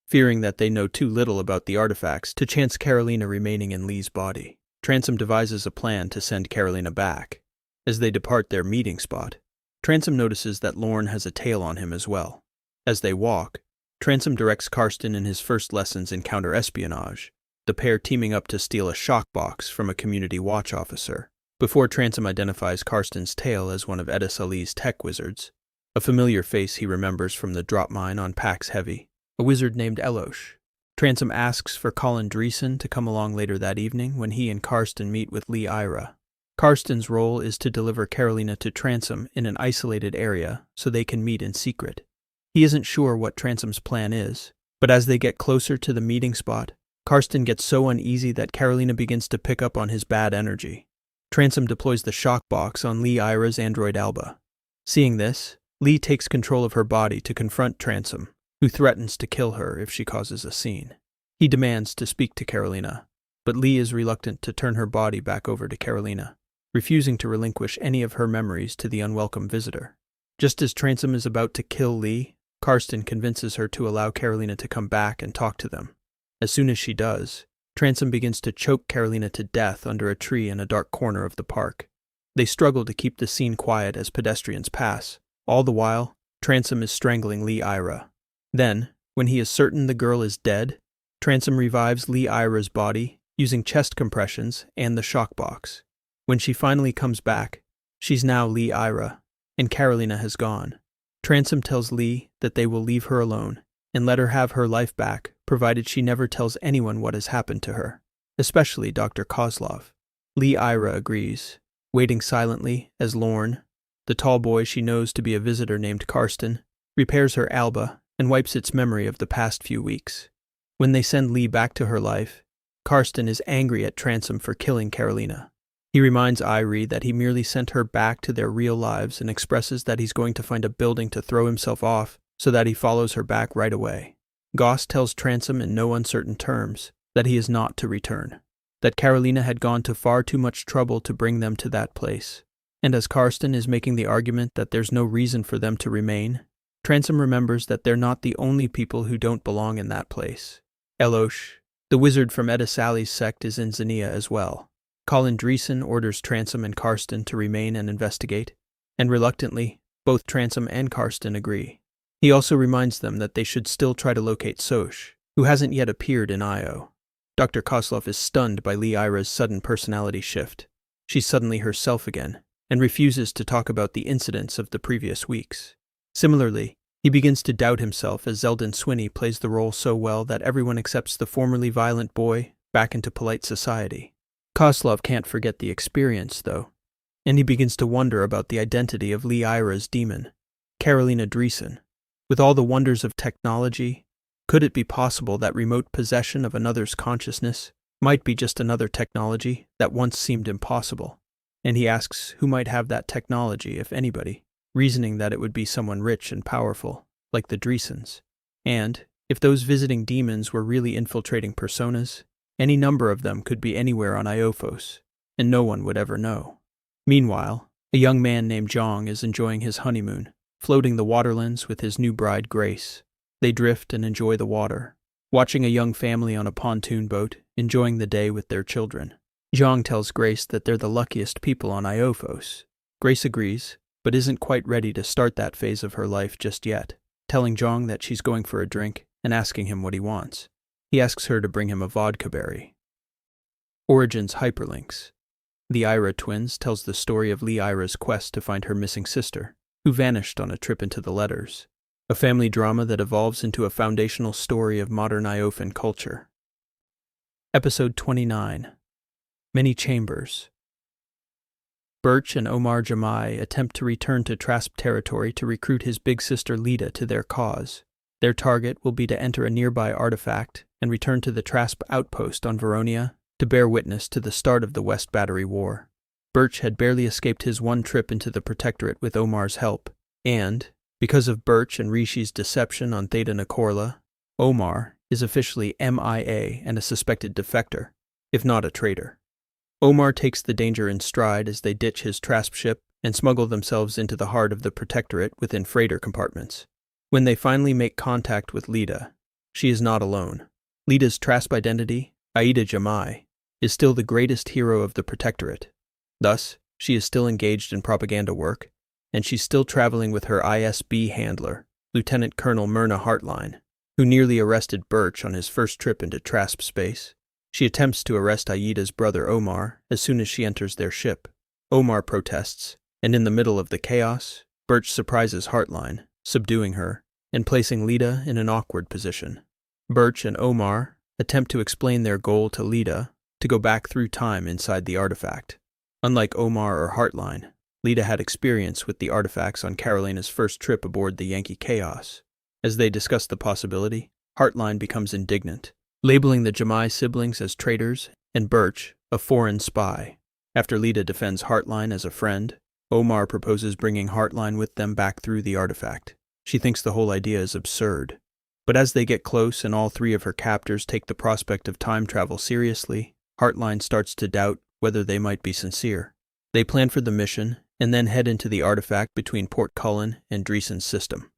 [SPEAKER 1] Fearing that they know too little about the artifacts to chance Carolina remaining in Lee's body, Transom devises a plan to send Carolina back. As they depart their meeting spot, Transom notices that Lorne has a tail on him as well. As they walk, Transom directs Karsten in his first lessons in counter-espionage, the pair teaming up to steal a shock box from a community watch officer, before Transom identifies Karsten's tail as one of Edis Ali's tech wizards, a familiar face he remembers from the drop mine on Pax Heavy, a wizard named Elosh. Transom asks for Colin Dreesen to come along later that evening when he and Karsten meet with Lee Ira. Karsten's role is to deliver Carolina to Tanzing in an isolated area so they can meet in secret. He isn't sure what Tanzing's plan is, but as they get closer to the meeting spot, Karsten gets so uneasy that Carolina begins to pick up on his bad energy. Tanzing deploys the shock box on Ira's android Alba. Seeing this, Lee takes control of her body to confront Tanzing, who threatens to kill her if she causes a scene. He demands to speak to Carolina, but Lee is reluctant to turn her body back over to Carolina, refusing to relinquish any of her memories to the unwelcome visitor. Just as Tanzing is about to kill Lee, Karsten convinces her to allow Carolina to come back and talk to them. As soon as she does, Tanzing begins to choke Carolina to death under a tree in a dark corner of the park. They struggle to keep the scene quiet as pedestrians pass. All the while, Tanzing is strangling Ira. Then, when he is certain the girl is dead, Tanzing revives Ira's body using chest compressions and the shock box. When she finally comes back, she's now Ira, and Carolina has gone. Tanzing tells Lee that they will leave her alone and let her have her life back, provided she never tells anyone what has happened to her, especially Dr. Kozlov. Ira agrees, waiting silently as Lorne, the tall boy she knows to be a visitor named Karsten, repairs her Alba and wipes its memory of the past few weeks. When they send Lee back to her life, Karsten is angry at Tanzing for killing Carolina. He reminds Irie that he merely sent her back to their real lives and expresses that he's going to find a building to throw himself off so that he follows her back right away. Goss tells Tanzing in no uncertain terms that he is not to return, that Carolina had gone to far too much trouble to bring them to that place. And as Karsten is making the argument that there's no reason for them to remain, Tanzing remembers that they're not the only people who don't belong in that place. Iophos, the wizard from Etta Sally's sect, is in Xenia as well. Colin Dreesen orders Tanzing and Karsten to remain and investigate, and reluctantly, both Tanzing and Karsten agree. He also reminds them that they should still try to locate Soch, who hasn't yet appeared in Io. Dr. Kozlov is stunned by Ira's sudden personality shift. She's suddenly herself again, and refuses to talk about the incidents of the previous weeks. Similarly, he begins to doubt himself as Zeldin Swinney plays the role so well that everyone accepts the formerly violent boy back into polite society. Kozlov can't forget the experience, though, and he begins to wonder about the identity of Ira's demon, Carolina Dreesen. With all the wonders of technology, could it be possible that remote possession of another's consciousness might be just another technology that once seemed impossible? And he asks who might have that technology, if anybody, reasoning that it would be someone rich and powerful, like the Dreesens. And, if those visiting demons were really infiltrating personas, any number of them could be anywhere on Iophos, and no one would ever know. Meanwhile, a young man named Jong is enjoying his honeymoon, floating the waterlands with his new bride Grace. They drift and enjoy the water, watching a young family on a pontoon boat, enjoying the day with their children. Jong tells Grace that they're the luckiest people on Iophos. Grace agrees, but isn't quite ready to start that phase of her life just yet, telling Jong that she's going for a drink and asking him what he wants. He asks her to bring him a vodka berry. Origins hyperlinks. The Ira twins tells the story of Ira's quest to find her missing sister, who vanished on a trip into the letters, a family drama that evolves into a foundational story of modern Iophan culture. Episode 29. Many Chambers. Birch and Omar Jamai attempt to return to Trasp territory to recruit his big sister Lida to their cause. Their target will be to enter a nearby artifact and return to the Trasp outpost on Veronia to bear witness to the start of the West Battery War. Birch had barely escaped his one trip into the Protectorate with Omar's help, and, because of Birch and Rishi's deception on Theta Nikorla, Omar is officially MIA and a suspected defector, if not a traitor. Omar takes the danger in stride as they ditch his Trasp ship and smuggle themselves into the heart of the Protectorate within freighter compartments. When they finally make contact with Lida, she is not alone. Lida's Trasp identity, Aida Jamai, is still the greatest hero of the Protectorate. Thus, she is still engaged in propaganda work, and she's still traveling with her ISB handler, Lieutenant Colonel Myrna Hartline, who nearly arrested Birch on his first trip into Trasp space. She attempts to arrest Aida's brother Omar as soon as she enters their ship. Omar protests, and in the middle of the chaos, Birch surprises Hartline, subduing her, and placing Lida in an awkward position. Birch and Omar attempt to explain their goal to Lida to go back through time inside the artifact. Unlike Omar or Heartline, Lita had experience with the artifacts on Carolina's first trip aboard the Yankee Chaos. As they discuss the possibility, Heartline becomes indignant, labeling the Jamai siblings as traitors and Birch a foreign spy. After Lita defends Heartline as a friend, Omar proposes bringing Heartline with them back through the artifact. She thinks the whole idea is absurd. But as they get close and all three of her captors take the prospect of time travel seriously, Heartline starts to doubt whether they might be sincere. They plan for the mission and then head into the artifact between Port Cullen and Dreesen's system.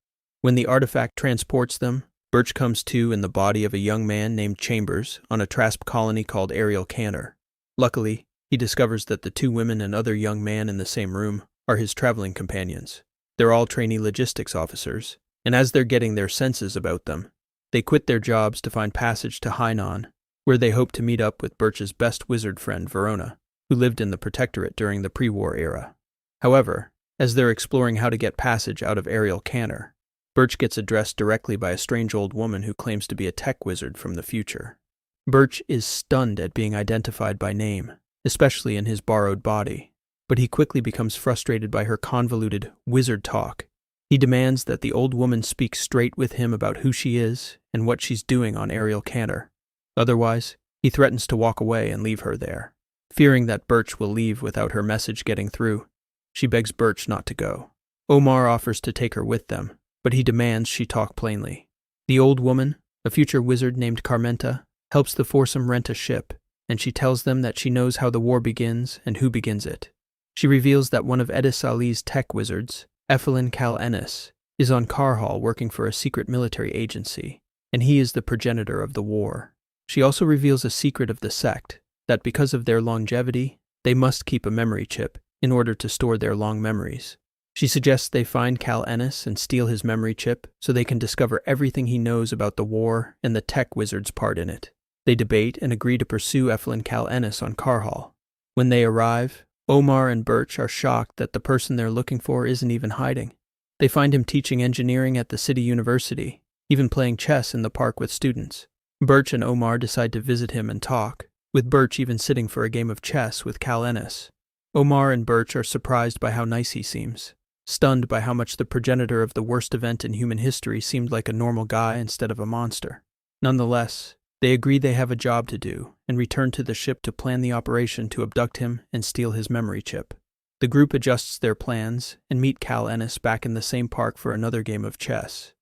[SPEAKER 1] When the artifact transports them, Birch comes to in the body of a young man named Chambers on a Trasp colony called Ariel Canner. Luckily, he discovers that the two women and other young man in the same room are his traveling companions. They're all trainee logistics officers, and as they're getting their senses about them, they quit their jobs to find passage to Hainan, where they hope to meet up with Birch's best wizard friend Verona, who lived in the Protectorate during the pre-war era. However, as they're exploring how to get passage out of Ariel Canner, Birch gets addressed directly by a strange old woman who claims to be a tech wizard from the future. Birch is stunned at being identified by name, especially in his borrowed body, but he quickly becomes frustrated by her convoluted wizard talk. He demands that the old woman speak straight with him about who she is and what she's doing on Ariel Canner. Otherwise, he threatens to walk away and leave her there. Fearing that Birch will leave without her message getting through, she begs Birch not to go. Omar offers to take her with them, but he demands she talk plainly. The old woman, a future wizard named Carmenta, helps the foursome rent a ship, and she tells them that she knows how the war begins and who begins it. She reveals that one of Edis Ali's tech wizards, Ephelin Cal Ennis, is on Carhall working for a secret military agency, and he is the progenitor of the war. She also reveals a secret of the sect, that because of their longevity, they must keep a memory chip in order to store their long memories. She suggests they find Cal Ennis and steal his memory chip so they can discover everything he knows about the war and the tech wizard's part in it. They debate and agree to pursue Ephelin Cal Ennis on Carhall. When they arrive, Omar and Birch are shocked that the person they're looking for isn't even hiding. They find him teaching engineering at the city university, even playing chess in the park with students. Birch and Omar decide to visit him and talk, with Birch even sitting for a game of chess with Cal Ennis. Omar and Birch are surprised by how nice he seems, stunned by how much the progenitor of the worst event in human history seemed like a normal guy instead of a monster. Nonetheless, they agree they have a job to do and return to the ship to plan the operation to abduct him and steal his memory chip. The group adjusts their plans and meet Cal Ennis back in the same park for another game of chess.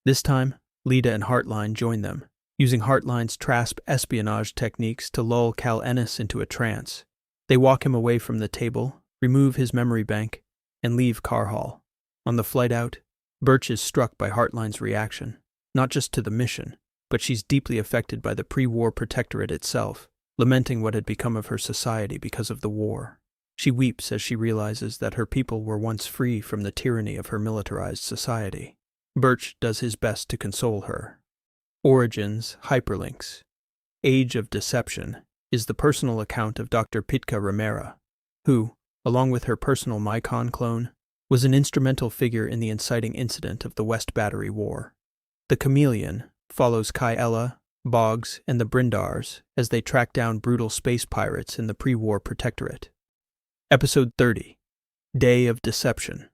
[SPEAKER 1] This time, Lita and Heartline join them, using Heartline's Trasp espionage techniques to lull Cal Ennis into a trance. They walk him away from the table, remove his memory bank, and leave Carhall. On the flight out, Birch is struck by Heartline's reaction, not just to the mission, but she's deeply affected by the pre-war protectorate itself, lamenting what had become of her society because of the war. She weeps as she realizes that her people were once free from the tyranny of her militarized society. Birch does his best to console her. Origins Hyperlinks. Age of Deception is the personal account of Dr. Pitka Ramera, who, along with her personal Mycon clone, was an instrumental figure in the inciting incident of the West Battery War. The Chameleon follows Kyella, Boggs, and the Brindars as they track down brutal space pirates in the pre-war protectorate. Episode 30. Day of Deception.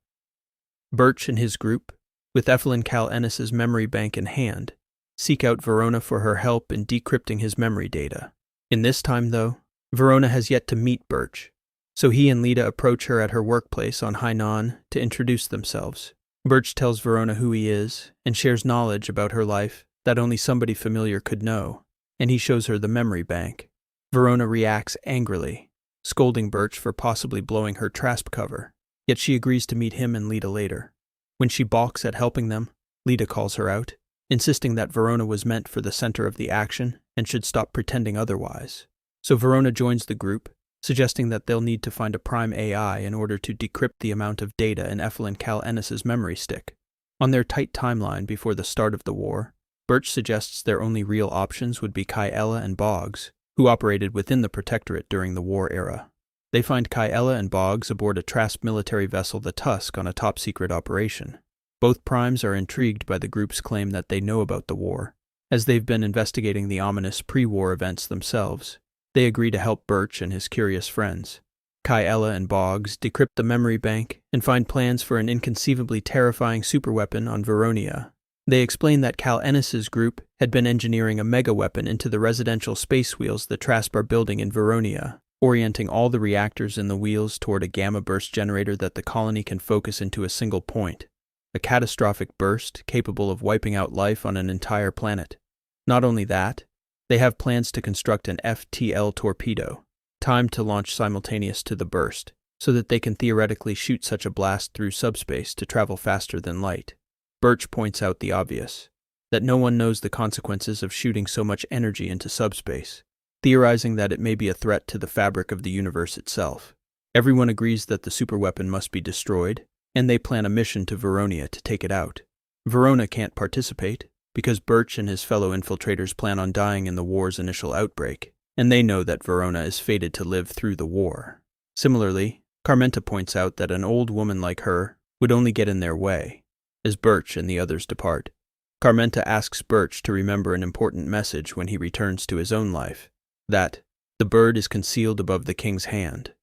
[SPEAKER 1] Birch and his group, with Ephelin Cal Ennis's memory bank in hand, seek out Verona for her help in decrypting his memory data. In this time, though, Verona has yet to meet Birch, so he and Lita approach her at her workplace on Hainan to introduce themselves. Birch tells Verona who he is and shares knowledge about her life that only somebody familiar could know, and he shows her the memory bank. Verona reacts angrily, scolding Birch for possibly blowing her Trasp cover, yet she agrees to meet him and Lita later. When she balks at helping them, Lita calls her out, insisting that Verona was meant for the center of the action and should stop pretending otherwise. So Verona joins the group, suggesting that they'll need to find a prime AI in order to decrypt the amount of data in Ephelin Cal Ennis's memory stick. On their tight timeline before the start of the war, Birch suggests their only real options would be Kyella and Boggs, who operated within the Protectorate during the war era. They find Kyella and Boggs aboard a Trasp military vessel the Tusk on a top-secret operation. Both primes are intrigued by the group's claim that they know about the war, as they've been investigating the ominous pre-war events themselves. They agree to help Birch and his curious friends. Ella and Boggs decrypt the memory bank and find plans for an inconceivably terrifying superweapon on Veronia. They explain that Cal Ennis's group had been engineering a mega-weapon into the residential space wheels the Trasp are building in Veronia, orienting all the reactors in the wheels toward a gamma burst generator that the colony can focus into a single point, a catastrophic burst capable of wiping out life on an entire planet. Not only that, they have plans to construct an FTL torpedo, timed to launch simultaneous to the burst, so that they can theoretically shoot such a blast through subspace to travel faster than light. Birch points out the obvious, that no one knows the consequences of shooting so much energy into subspace, theorizing that it may be a threat to the fabric of the universe itself. Everyone agrees that the superweapon must be destroyed, and they plan a mission to Veronia to take it out. Verona can't participate, because Birch and his fellow infiltrators plan on dying in the war's initial outbreak, and they know that Verona is fated to live through the war. Similarly, Carmenta points out that an old woman like her would only get in their way, as Birch and the others depart. Carmenta asks Birch to remember an important message when he returns to his own life, that the bird is concealed above the king's hand.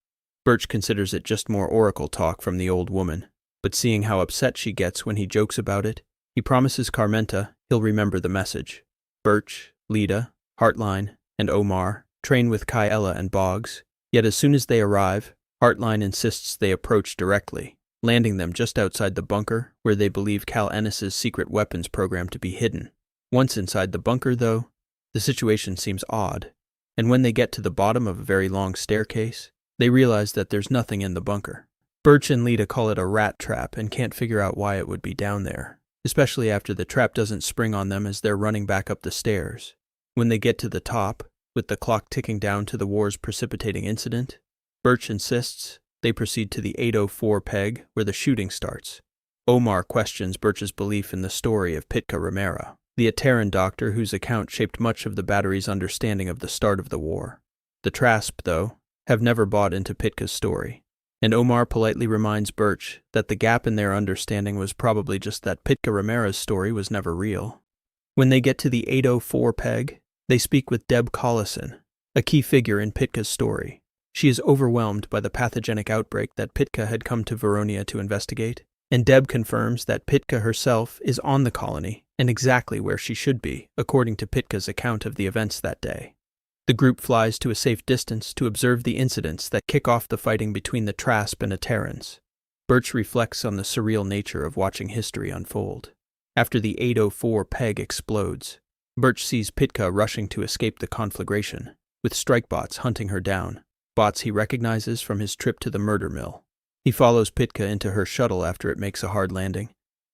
[SPEAKER 1] Birch considers it just more oracle talk from the old woman, but seeing how upset she gets when he jokes about it, he promises Carmenta he'll remember the message. Birch, Lida, Heartline, and Omar train with Ella and Boggs, yet as soon as they arrive, Heartline insists they approach directly, landing them just outside the bunker where they believe Cal Ennis's secret weapons program to be hidden. Once inside the bunker, though, the situation seems odd, and when they get to the bottom of a very long staircase, they realize that there's nothing in the bunker. Birch and Lida call it a rat trap and can't figure out why it would be down there, especially after the trap doesn't spring on them as they're running back up the stairs. When they get to the top, with the clock ticking down to the war's precipitating incident, Birch insists they proceed to the 804 peg where the shooting starts. Omar questions Birch's belief in the story of Pitka Romera, the Ateran doctor whose account shaped much of the battery's understanding of the start of the war. The Trasp, though, have never bought into Pitka's story, and Omar politely reminds Birch that the gap in their understanding was probably just that Pitka Romera's story was never real. When they get to the 804 peg, they speak with Deb Collison, a key figure in Pitka's story. She is overwhelmed by the pathogenic outbreak that Pitka had come to Veronia to investigate, and Deb confirms that Pitka herself is on the colony and exactly where she should be, according to Pitka's account of the events that day. The group flies to a safe distance to observe the incidents that kick off the fighting between the Trasp and Aterans. Birch reflects on the surreal nature of watching history unfold. After the 804 peg explodes, Birch sees Pitka rushing to escape the conflagration, with strike bots hunting her down, bots he recognizes from his trip to the murder mill. He follows Pitka into her shuttle after it makes a hard landing,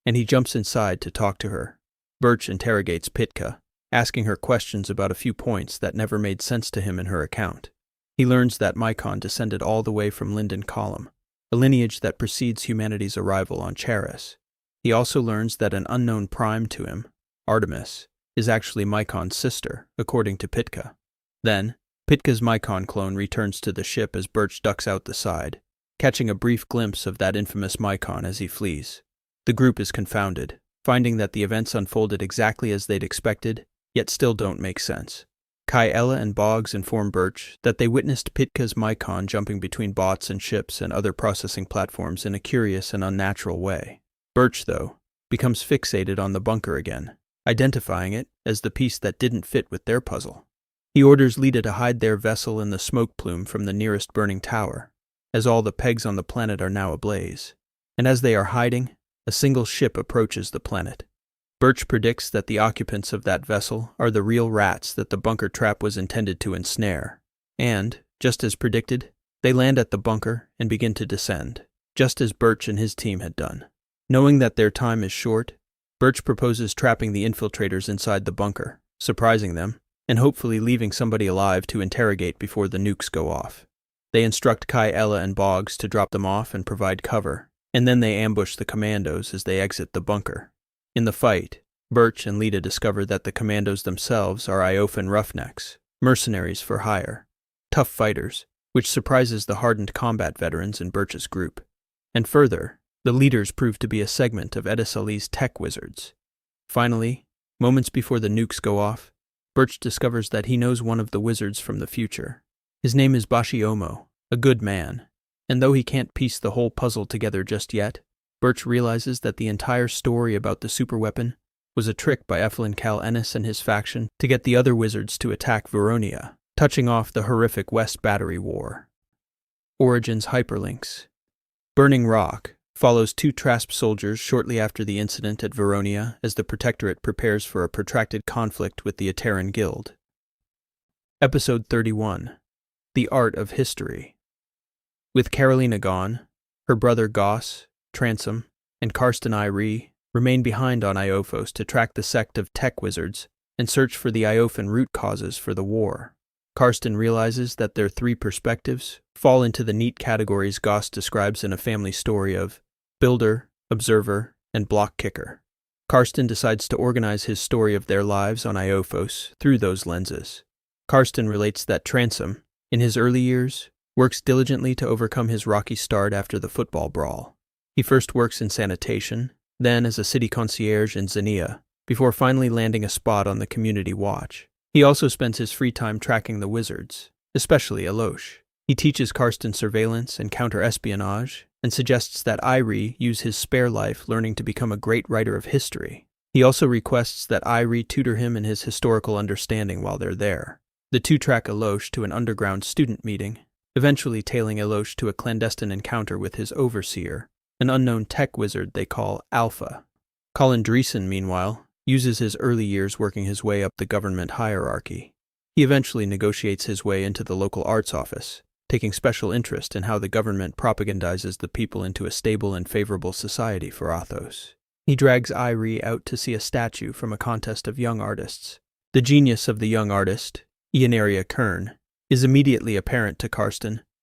[SPEAKER 1] and he jumps inside to talk to her. Birch interrogates Pitka, asking her questions about a few points that never made sense to him in her account. He learns that Mycon descended all the way from Linden Column, a lineage that precedes humanity's arrival on Charris. He also learns that an unknown prime to him, Artemis, is actually Mycon's sister, according to Pitka. Then, Pitka's Mycon clone returns to the ship as Birch ducks out the side, catching a brief glimpse of that infamous Mycon as he flees. The group is confounded, finding that the events unfolded exactly as they'd expected, yet still don't make sense. Ella and Boggs inform Birch that they witnessed Pitka's Mycon jumping between bots and ships and other processing platforms in a curious and unnatural way. Birch, though, becomes fixated on the bunker again, identifying it as the piece that didn't fit with their puzzle. He orders Lida to hide their vessel in the smoke plume from the nearest burning tower, as all the pegs on the planet are now ablaze. And as they are hiding, a single ship approaches the planet. Birch predicts that the occupants of that vessel are the real rats that the bunker trap was intended to ensnare. And, just as predicted, they land at the bunker and begin to descend, just as Birch and his team had done. Knowing that their time is short, Birch proposes trapping the infiltrators inside the bunker, surprising them, and hopefully leaving somebody alive to interrogate before the nukes go off. They instruct Ella and Boggs to drop them off and provide cover, and then they ambush the commandos as they exit the bunker. In the fight, Birch and Lida discover that the commandos themselves are Iophan roughnecks, mercenaries for hire, tough fighters, which surprises the hardened combat veterans in Birch's group. And further, the leaders prove to be a segment of Edis Ali's tech wizards. Finally, moments before the nukes go off, Birch discovers that he knows one of the wizards from the future. His name is Bashiomo, a good man, And though he can't piece the whole puzzle together just yet, Birch realizes that the entire story about the superweapon was a trick by Eflin Cal Ennis and his faction to get the other wizards to attack Veronia, touching off the horrific West Battery War. Origins hyperlinks. Burning Rock follows 2 Trasp soldiers shortly after the incident at Veronia as the Protectorate prepares for a protracted conflict with the Ateran Guild. Episode 31. The Art of History. With Carolina gone, her brother Goss, Transom, and Charris I remain behind on Iophos to track the sect of tech wizards and search for the Iophan root causes for the war. Charris realizes that their 3 perspectives fall into the neat categories Goss describes in a family story of builder, observer, and block kicker. Charris decides to organize his story of their lives on Iophos through those lenses. Charris relates that Transom, in his early years, works diligently to overcome his rocky start after the football brawl. He first works in sanitation, then as a city concierge in Xenia, before finally landing a spot on the community watch. He also spends his free time tracking the wizards, especially Iophos. He teaches Charris surveillance and counter-espionage, and suggests that Irie use his spare life learning to become a great writer of history. He also requests that Irie tutor him in his historical understanding while they're there. The 2 track Iophos to an underground student meeting, eventually tailing Iophos to a clandestine encounter with his overseer, an unknown tech wizard they call Alpha. Colin Dreesen, meanwhile, uses his early years working his way up the government hierarchy. He eventually negotiates his way into the local arts office, taking special interest in how the government propagandizes the people into a stable and favorable society for Athos. He drags Irie out to see a statue from a contest of young artists. The genius of the young artist, Ionaria Kern, is immediately apparent to Charris,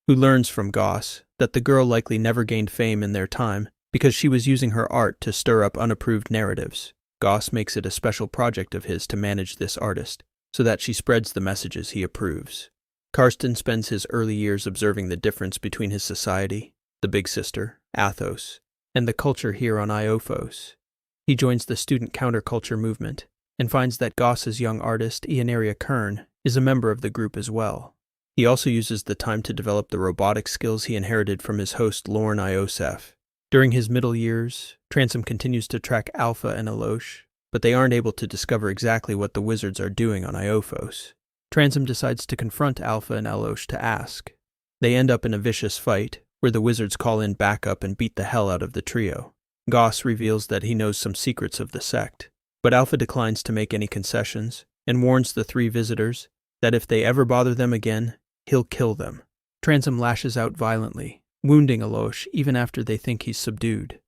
[SPEAKER 1] who learns from Goss that the girl likely never gained fame in their time because she was using her art to stir up unapproved narratives. Goss makes it a special project of his to manage this artist, so that she spreads the messages he approves. Charris spends his early years observing the difference between his society, the big sister, Athos, and the culture here on Iophos. He joins the student counterculture movement, and finds that Goss's young artist, Ionaria Kern, is a member of the group as well. He also uses the time to develop the robotic skills he inherited from his host Lorne Iosef. During his middle years, Transom continues to track Alpha and Iophos, but they aren't able to discover exactly what the wizards are doing on Iophos. Transom decides to confront Alpha and Iophos to ask. They end up in a vicious fight, where the wizards call in backup and beat the hell out of the trio. Goss reveals that he knows some secrets of the sect, but Alpha declines to make any concessions, and warns the 3 visitors that if they ever bother them again, he'll kill them. Transom lashes out violently, wounding Iophos even after they think he's subdued.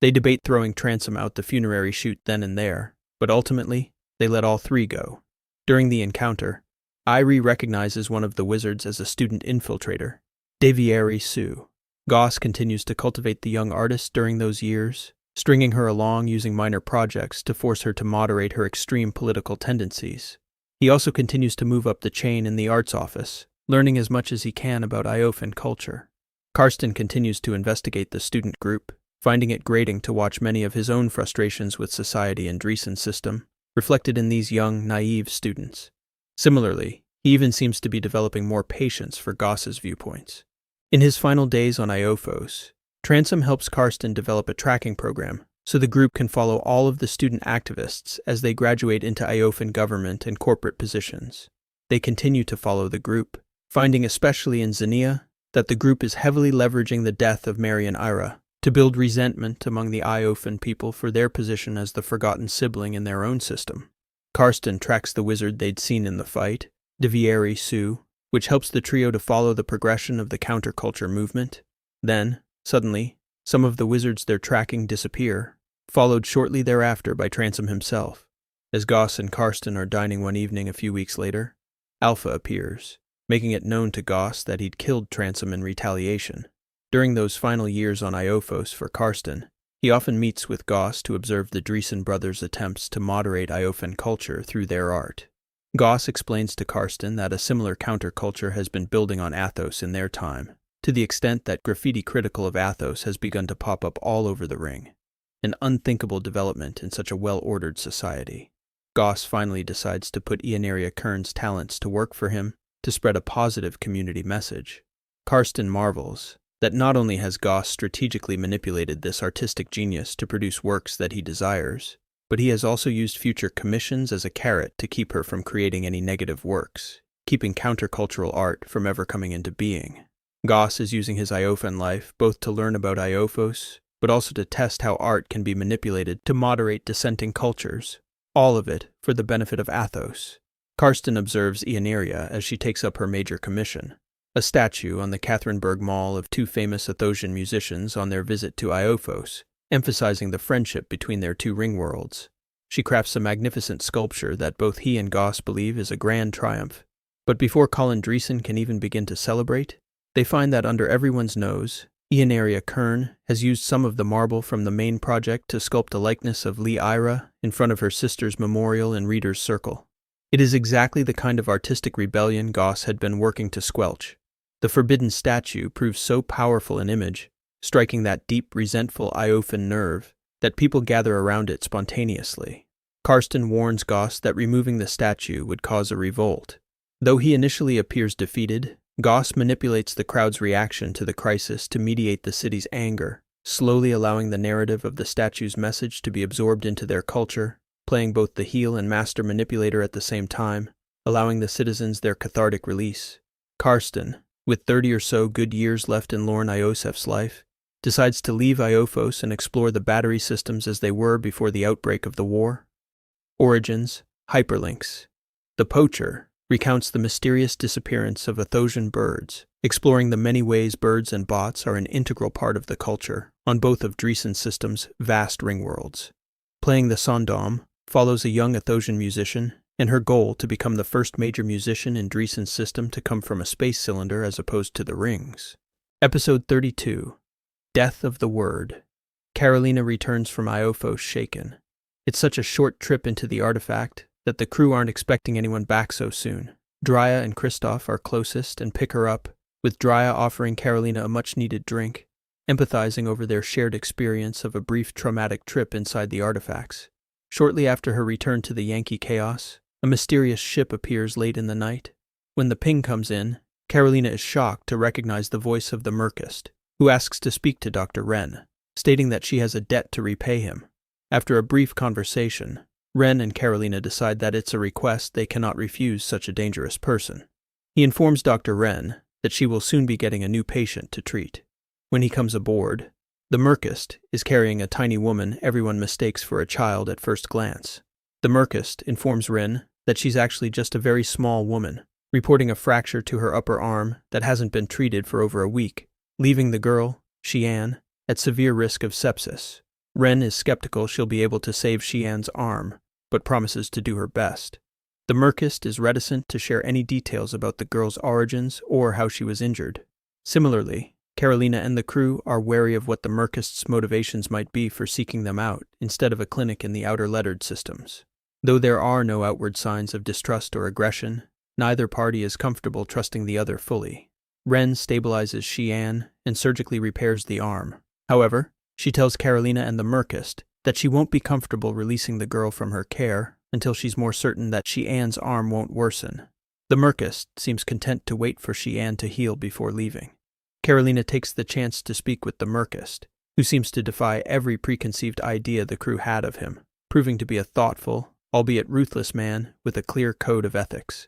[SPEAKER 1] They debate throwing Transom out the funerary chute then and there, but ultimately, they let all 3 go. During the encounter, Irie recognizes one of the wizards as a student infiltrator, Devieri Sue. Goss continues to cultivate the young artist during those years, stringing her along using minor projects to force her to moderate her extreme political tendencies. He also continues to move up the chain in the arts office, learning as much as he can about Iophan culture. Charris continues to investigate the student group, finding it grating to watch many of his own frustrations with society and Dreesen's system reflected in these young, naive students. Similarly, he even seems to be developing more patience for Goss's viewpoints. In his final days on Iophos, Transom helps Charris develop a tracking program so the group can follow all of the student activists as they graduate into Iophan government and corporate positions. They continue to follow the group, finding especially in Xenia that the group is heavily leveraging the death of Mary and Ira to build resentment among the Iophan people for their position as the forgotten sibling in their own system. Charris tracks the wizard they'd seen in the fight, Devieri Sue, which helps the trio to follow the progression of the counterculture movement. Then, suddenly, some of the wizards they're tracking disappear, followed shortly thereafter by Transom himself. As Goss and Charris are dining one evening a few weeks later, Alpha appears, making it known to Goss that he'd killed Transom in retaliation. During those final years on Iophos for Charris, he often meets with Goss to observe the Dreesen brothers' attempts to moderate Iophan culture through their art. Goss explains to Charris that a similar counterculture has been building on Athos in their time, to the extent that graffiti critical of Athos has begun to pop up all over the ring, an unthinkable development in such a well-ordered society. Goss finally decides to put Ionaria Kern's talents to work for him to spread a positive community message. Charris marvels that not only has Goss strategically manipulated this artistic genius to produce works that he desires, but he has also used future commissions as a carrot to keep her from creating any negative works, keeping countercultural art from ever coming into being. Goss is using his Iophan life both to learn about Iophos, but also to test how art can be manipulated to moderate dissenting cultures, all of it for the benefit of Athos. Karsten observes Ioneria as she takes up her major commission, a statue on the Catherineburg Mall of two famous Athosian musicians on their visit to Iophos, emphasizing the friendship between their two ring worlds. She crafts a magnificent sculpture that both he and Goss believe is a grand triumph. But before Colin Dreesen can even begin to celebrate, they find that under everyone's nose, Ioneria Kern has used some of the marble from the main project to sculpt a likeness of Lee Ira in front of her sister's memorial in Reader's Circle. It is exactly the kind of artistic rebellion Goss had been working to squelch. The forbidden statue proves so powerful an image, striking that deep, resentful Iophan nerve, that people gather around it spontaneously. Karsten warns Goss that removing the statue would cause a revolt. Though he initially appears defeated, Goss manipulates the crowd's reaction to the crisis to mediate the city's anger, slowly allowing the narrative of the statue's message to be absorbed into their culture, playing both the heel and master manipulator at the same time, allowing the citizens their cathartic release. Karsten, with 30 or so good years left in Lorne Iosef's life, decides to leave Iophos and explore the battery systems as they were before the outbreak of the war. Origins, hyperlinks. The Poacher recounts the mysterious disappearance of Athosian birds, exploring the many ways birds and bots are an integral part of the culture on both of Dreesen's system's vast ring worlds. Playing the Sondom follows a young Athosian musician and her goal to become the first major musician in Dreesen's system to come from a space cylinder as opposed to the rings. Episode 32, Death of the Word. Carolina returns from Iophos shaken. It's such a short trip into the artifact that the crew aren't expecting anyone back so soon. Drya and Kristoff are closest and pick her up, with Drya offering Carolina a much-needed drink, empathizing over their shared experience of a brief traumatic trip inside the artifacts. Shortly after her return to the Yankee chaos, a mysterious ship appears late in the night. When the ping comes in, Carolina is shocked to recognize the voice of the Merkist, who asks to speak to Dr. Wren, stating that she has a debt to repay him. After a brief conversation, Wren and Carolina decide that it's a request they cannot refuse such a dangerous person. He informs Dr. Wren that she will soon be getting a new patient to treat. When he comes aboard, the Merkist is carrying a tiny woman everyone mistakes for a child at first glance. The Merkist informs Wren that she's actually just a very small woman, reporting a fracture to her upper arm that hasn't been treated for over a week, leaving the girl, Xian, at severe risk of sepsis. Wren is skeptical she'll be able to save Xian's arm, but promises to do her best. The Merkist is reticent to share any details about the girl's origins or how she was injured. Similarly, Carolina and the crew are wary of what the Merkist's motivations might be for seeking them out instead of a clinic in the outer lettered systems. Though there are no outward signs of distrust or aggression, neither party is comfortable trusting the other fully. Wren stabilizes Xian and surgically repairs the arm. However, she tells Carolina and the Merkist that she won't be comfortable releasing the girl from her care until she's more certain that Xian's arm won't worsen. The Merkist seems content to wait for Xian to heal before leaving. Carolina takes the chance to speak with the Merkist, who seems to defy every preconceived idea the crew had of him, proving to be a thoughtful, albeit ruthless man with a clear code of ethics.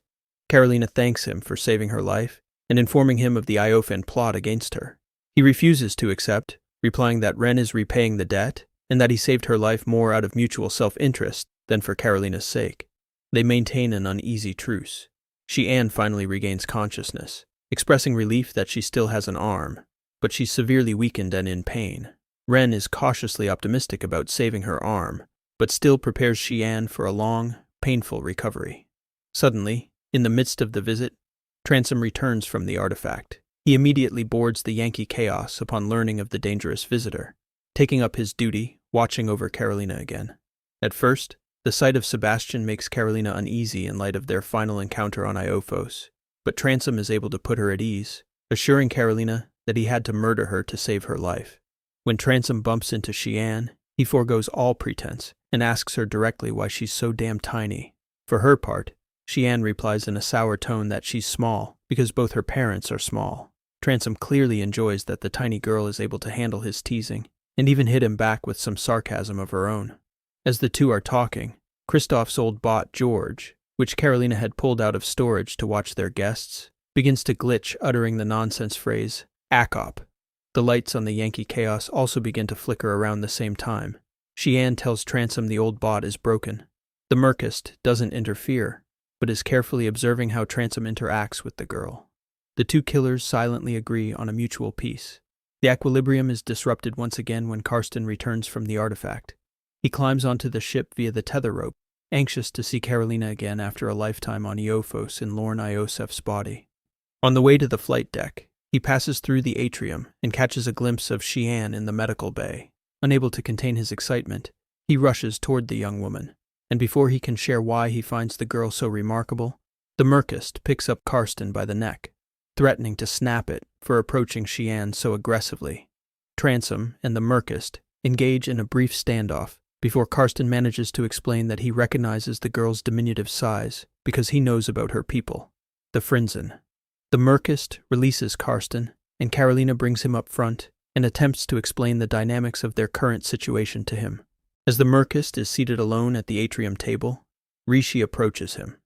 [SPEAKER 1] Carolina thanks him for saving her life and informing him of the Iophan plot against her. He refuses to accept, replying that Wren is repaying the debt and that he saved her life more out of mutual self-interest than for Carolina's sake. They maintain an uneasy truce. Xian finally regains consciousness, expressing relief that she still has an arm, but she's severely weakened and in pain. Wren is cautiously optimistic about saving her arm, but still prepares Xian for a long, painful recovery. Suddenly, in the midst of the visit, Transom returns from the artifact. He immediately boards the Yankee chaos upon learning of the dangerous visitor, taking up his duty, watching over Carolina again. At first, the sight of Sebastian makes Carolina uneasy in light of their final encounter on Iophos, but Transom is able to put her at ease, assuring Carolina that he had to murder her to save her life. When Transom bumps into Xian, he forgoes all pretense and asks her directly why she's so damn tiny. For her part, Xian replies in a sour tone that she's small because both her parents are small. Transom clearly enjoys that the tiny girl is able to handle his teasing, and even hit him back with some sarcasm of her own. As the two are talking, Kristoff's old bot George, which Carolina had pulled out of storage to watch their guests, begins to glitch, uttering the nonsense phrase, "ACOP." The lights on the Yankee Chaos also begin to flicker around the same time. Xian tells Transom the old bot is broken. The Merkist doesn't interfere, but is carefully observing how Transom interacts with the girl. The two killers silently agree on a mutual peace. The equilibrium is disrupted once again when Karsten returns from the artifact. He climbs onto the ship via the tether rope, anxious to see Carolina again after a lifetime on Iophos in Lorne Iosef's body. On the way to the flight deck, he passes through the atrium and catches a glimpse of Xian in the medical bay. Unable to contain his excitement, he rushes toward the young woman, and before he can share why he finds the girl so remarkable, the Merkist picks up Karsten by the neck, threatening to snap it for approaching Xian so aggressively. Transom and the Merkist engage in a brief standoff before Karsten manages to explain that he recognizes the girl's diminutive size because he knows about her people, the Frinzen. The Merkist releases Karsten, and Carolina brings him up front and attempts to explain the dynamics of their current situation to him. As the Merkist is seated alone at the atrium table, Rishi approaches him.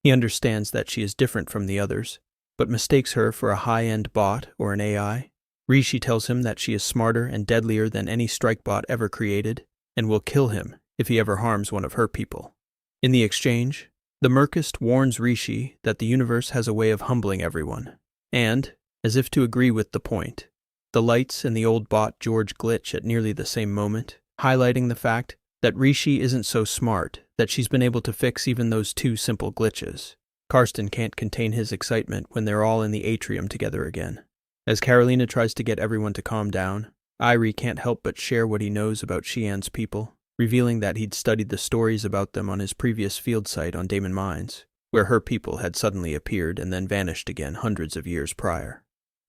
[SPEAKER 1] He understands that she is different from the others, but mistakes her for a high-end bot or an AI. Rishi tells him that she is smarter and deadlier than any strike bot ever created, and will kill him if he ever harms one of her people. In the exchange, the Merkist warns Rishi that the universe has a way of humbling everyone, and, as if to agree with the point, the lights and the old bot George glitch at nearly the same moment, highlighting the fact that Rishi isn't so smart that she's been able to fix even those two simple glitches. Karsten can't contain his excitement when they're all in the atrium together again. As Carolina tries to get everyone to calm down, Irie can't help but share what he knows about Xian's people, revealing that he'd studied the stories about them on his previous field site on Damon Mines, where her people had suddenly appeared and then vanished again hundreds of years prior.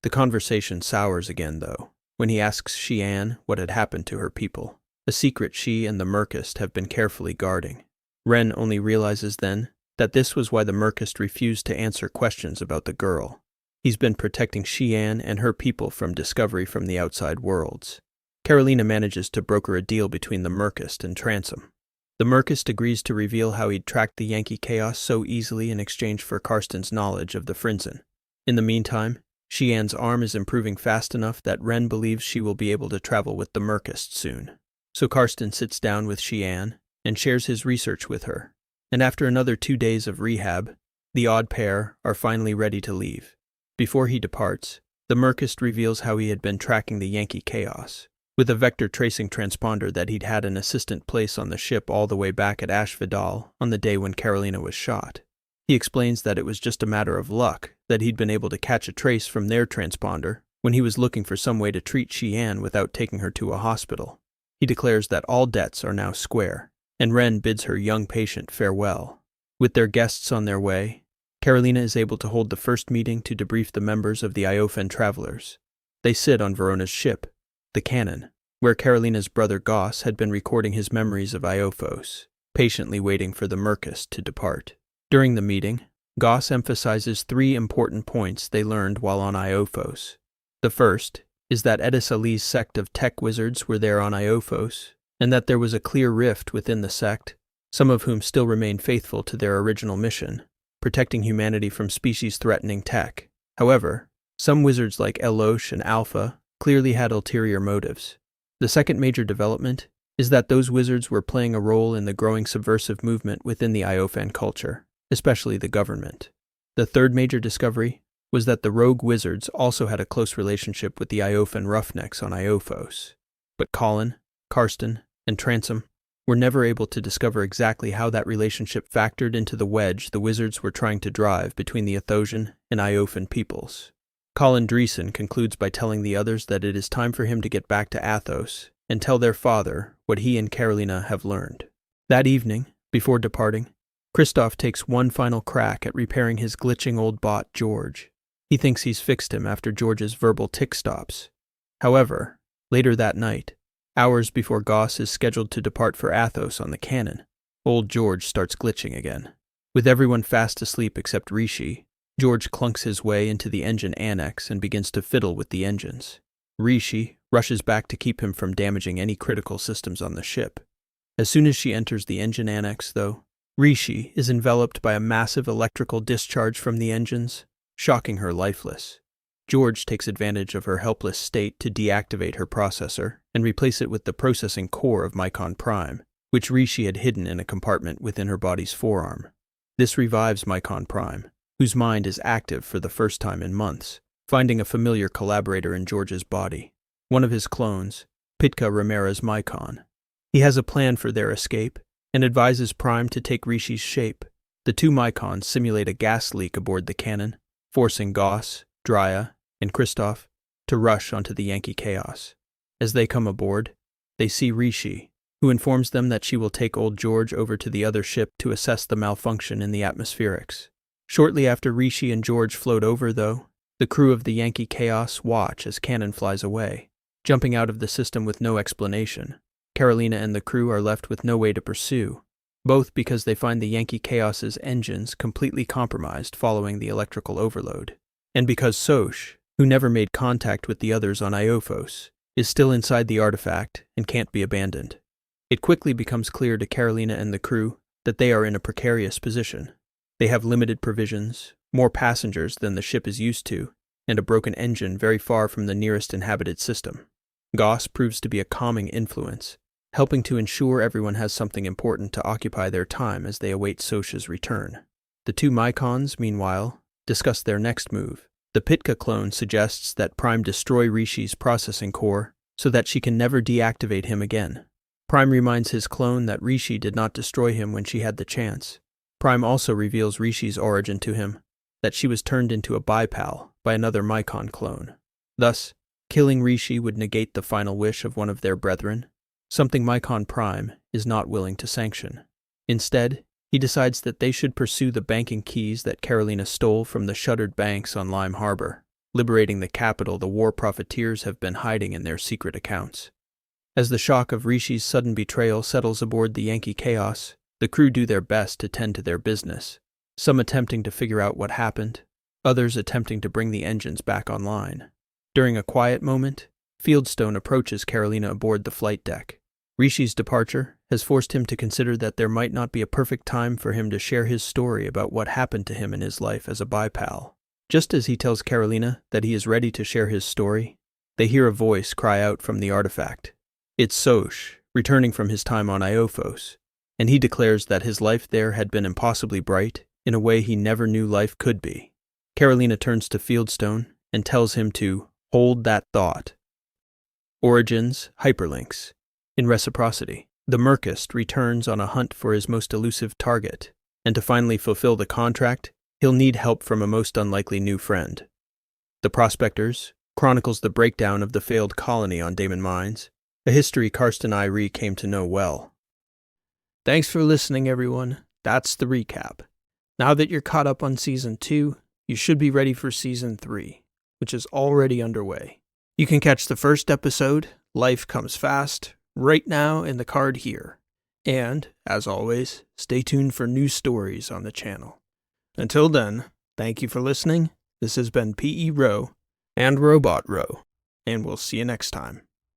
[SPEAKER 1] The conversation sours again, though, when he asks Xian what had happened to her people, a secret she and the Merkist have been carefully guarding. Ren only realizes then that this was why the Merkist refused to answer questions about the girl. He's been protecting Xian and her people from discovery from the outside worlds. Carolina manages to broker a deal between the Merkist and Transom. The Merkist agrees to reveal how he'd tracked the Yankee Chaos so easily in exchange for Karsten's knowledge of the Frinzen. In the meantime, Xian's arm is improving fast enough that Ren believes she will be able to travel with the Merkist soon. So Karsten sits down with Xian and shares his research with her, and after another 2 days of rehab, the odd pair are finally ready to leave. Before he departs, the Merkist reveals how he had been tracking the Yankee Chaos, with a vector tracing transponder that he'd had an assistant place on the ship all the way back at Ash Vidal on the day when Carolina was shot. He explains that it was just a matter of luck that he'd been able to catch a trace from their transponder when he was looking for some way to treat Xian without taking her to a hospital. He declares that all debts are now square, and Ren bids her young patient farewell. With their guests on their way, Carolina is able to hold the first meeting to debrief the members of the Iophan travelers. They sit on Verona's ship, the Cannon, where Carolina's brother Goss had been recording his memories of Iophos, patiently waiting for the Merkist to depart. During the meeting, Goss emphasizes 3 important points they learned while on Iophos. The first is that Edis Ali's sect of tech wizards were there on Iophos, and that there was a clear rift within the sect, some of whom still remain faithful to their original mission, protecting humanity from species-threatening tech. However, some wizards like Elosh and Alpha clearly had ulterior motives. The second major development is that those wizards were playing a role in the growing subversive movement within the Iophan culture, especially the government. The third major discovery was that the rogue wizards also had a close relationship with the Iophan roughnecks on Iophos. But Colin, Karsten, and Transom were never able to discover exactly how that relationship factored into the wedge the wizards were trying to drive between the Athosian and Iophan peoples. Colin Dreesen concludes by telling the others that it is time for him to get back to Athos and tell their father what he and Carolina have learned. That evening, before departing, Kristoff takes one final crack at repairing his glitching old bot, George. He thinks he's fixed him after George's verbal tick stops. However, later that night, hours before Goss is scheduled to depart for Athos on the Cannon, old George starts glitching again. With everyone fast asleep except Rishi, George clunks his way into the engine annex and begins to fiddle with the engines. Rishi rushes back to keep him from damaging any critical systems on the ship. As soon as she enters the engine annex, though, Rishi is enveloped by a massive electrical discharge from the engines, shocking her lifeless. George takes advantage of her helpless state to deactivate her processor and replace it with the processing core of Mycon Prime, which Rishi had hidden in a compartment within her body's forearm. This revives Mycon Prime, whose mind is active for the first time in months, finding a familiar collaborator in George's body, one of his clones, Pitka Ramera's Mycon. He has a plan for their escape and advises Prime to take Rishi's shape. The two Mycons simulate a gas leak aboard the cannon, forcing Goss, Drya, and Kristoff to rush onto the Yankee Chaos. As they come aboard, they see Rishi, who informs them that she will take old George over to the other ship to assess the malfunction in the atmospherics. Shortly after Rishi and George float over, though, the crew of the Yankee Chaos watch as Cannon flies away, jumping out of the system with no explanation. Carolina and the crew are left with no way to pursue, both because they find the Yankee Chaos's engines completely compromised following the electrical overload, and because Soch, who never made contact with the others on Iophos, is still inside the artifact and can't be abandoned. It quickly becomes clear to Carolina and the crew that they are in a precarious position. They have limited provisions, more passengers than the ship is used to, and a broken engine very far from the nearest inhabited system. Goss proves to be a calming influence, helping to ensure everyone has something important to occupy their time as they await Soch's return. The two Mycons, meanwhile, discuss their next move. The Pitka clone suggests that Prime destroy Rishi's processing core so that she can never deactivate him again. Prime reminds his clone that Rishi did not destroy him when she had the chance. Prime also reveals Rishi's origin to him, that she was turned into a bipal by another Mycon clone. Thus, killing Rishi would negate the final wish of one of their brethren, something Mycon Prime is not willing to sanction. Instead, he decides that they should pursue the banking keys that Carolina stole from the shuttered banks on Lime Harbor, liberating the capital the war profiteers have been hiding in their secret accounts. As the shock of Rishi's sudden betrayal settles aboard the Yankee Chaos, the crew do their best to tend to their business, some attempting to figure out what happened, others attempting to bring the engines back online. During a quiet moment, Fieldstone approaches Carolina aboard the flight deck. Rishi's departure has forced him to consider that there might not be a perfect time for him to share his story about what happened to him in his life as a bipal. Just as he tells Carolina that he is ready to share his story, they hear a voice cry out from the artifact. It's Soch, returning from his time on Iophos, and he declares that his life there had been impossibly bright in a way he never knew life could be. Carolina turns to Fieldstone and tells him to hold that thought. Origins, hyperlinks. In reciprocity, the Merkist returns on a hunt for his most elusive target, and to finally fulfill the contract, he'll need help from a most unlikely new friend. The Prospectors chronicles the breakdown of the failed colony on Damon Mines, a history Charris I came to know well. Thanks for listening, everyone. That's the recap. Now that you're caught up on Season 2, you should be ready for Season 3, which is already underway. You can catch the first episode, Life Comes Fast, right now in the card here. And, as always, stay tuned for new stories on the channel. Until then, thank you for listening. This has been P.E. Rowe and Robot Rowe, and we'll see you next time.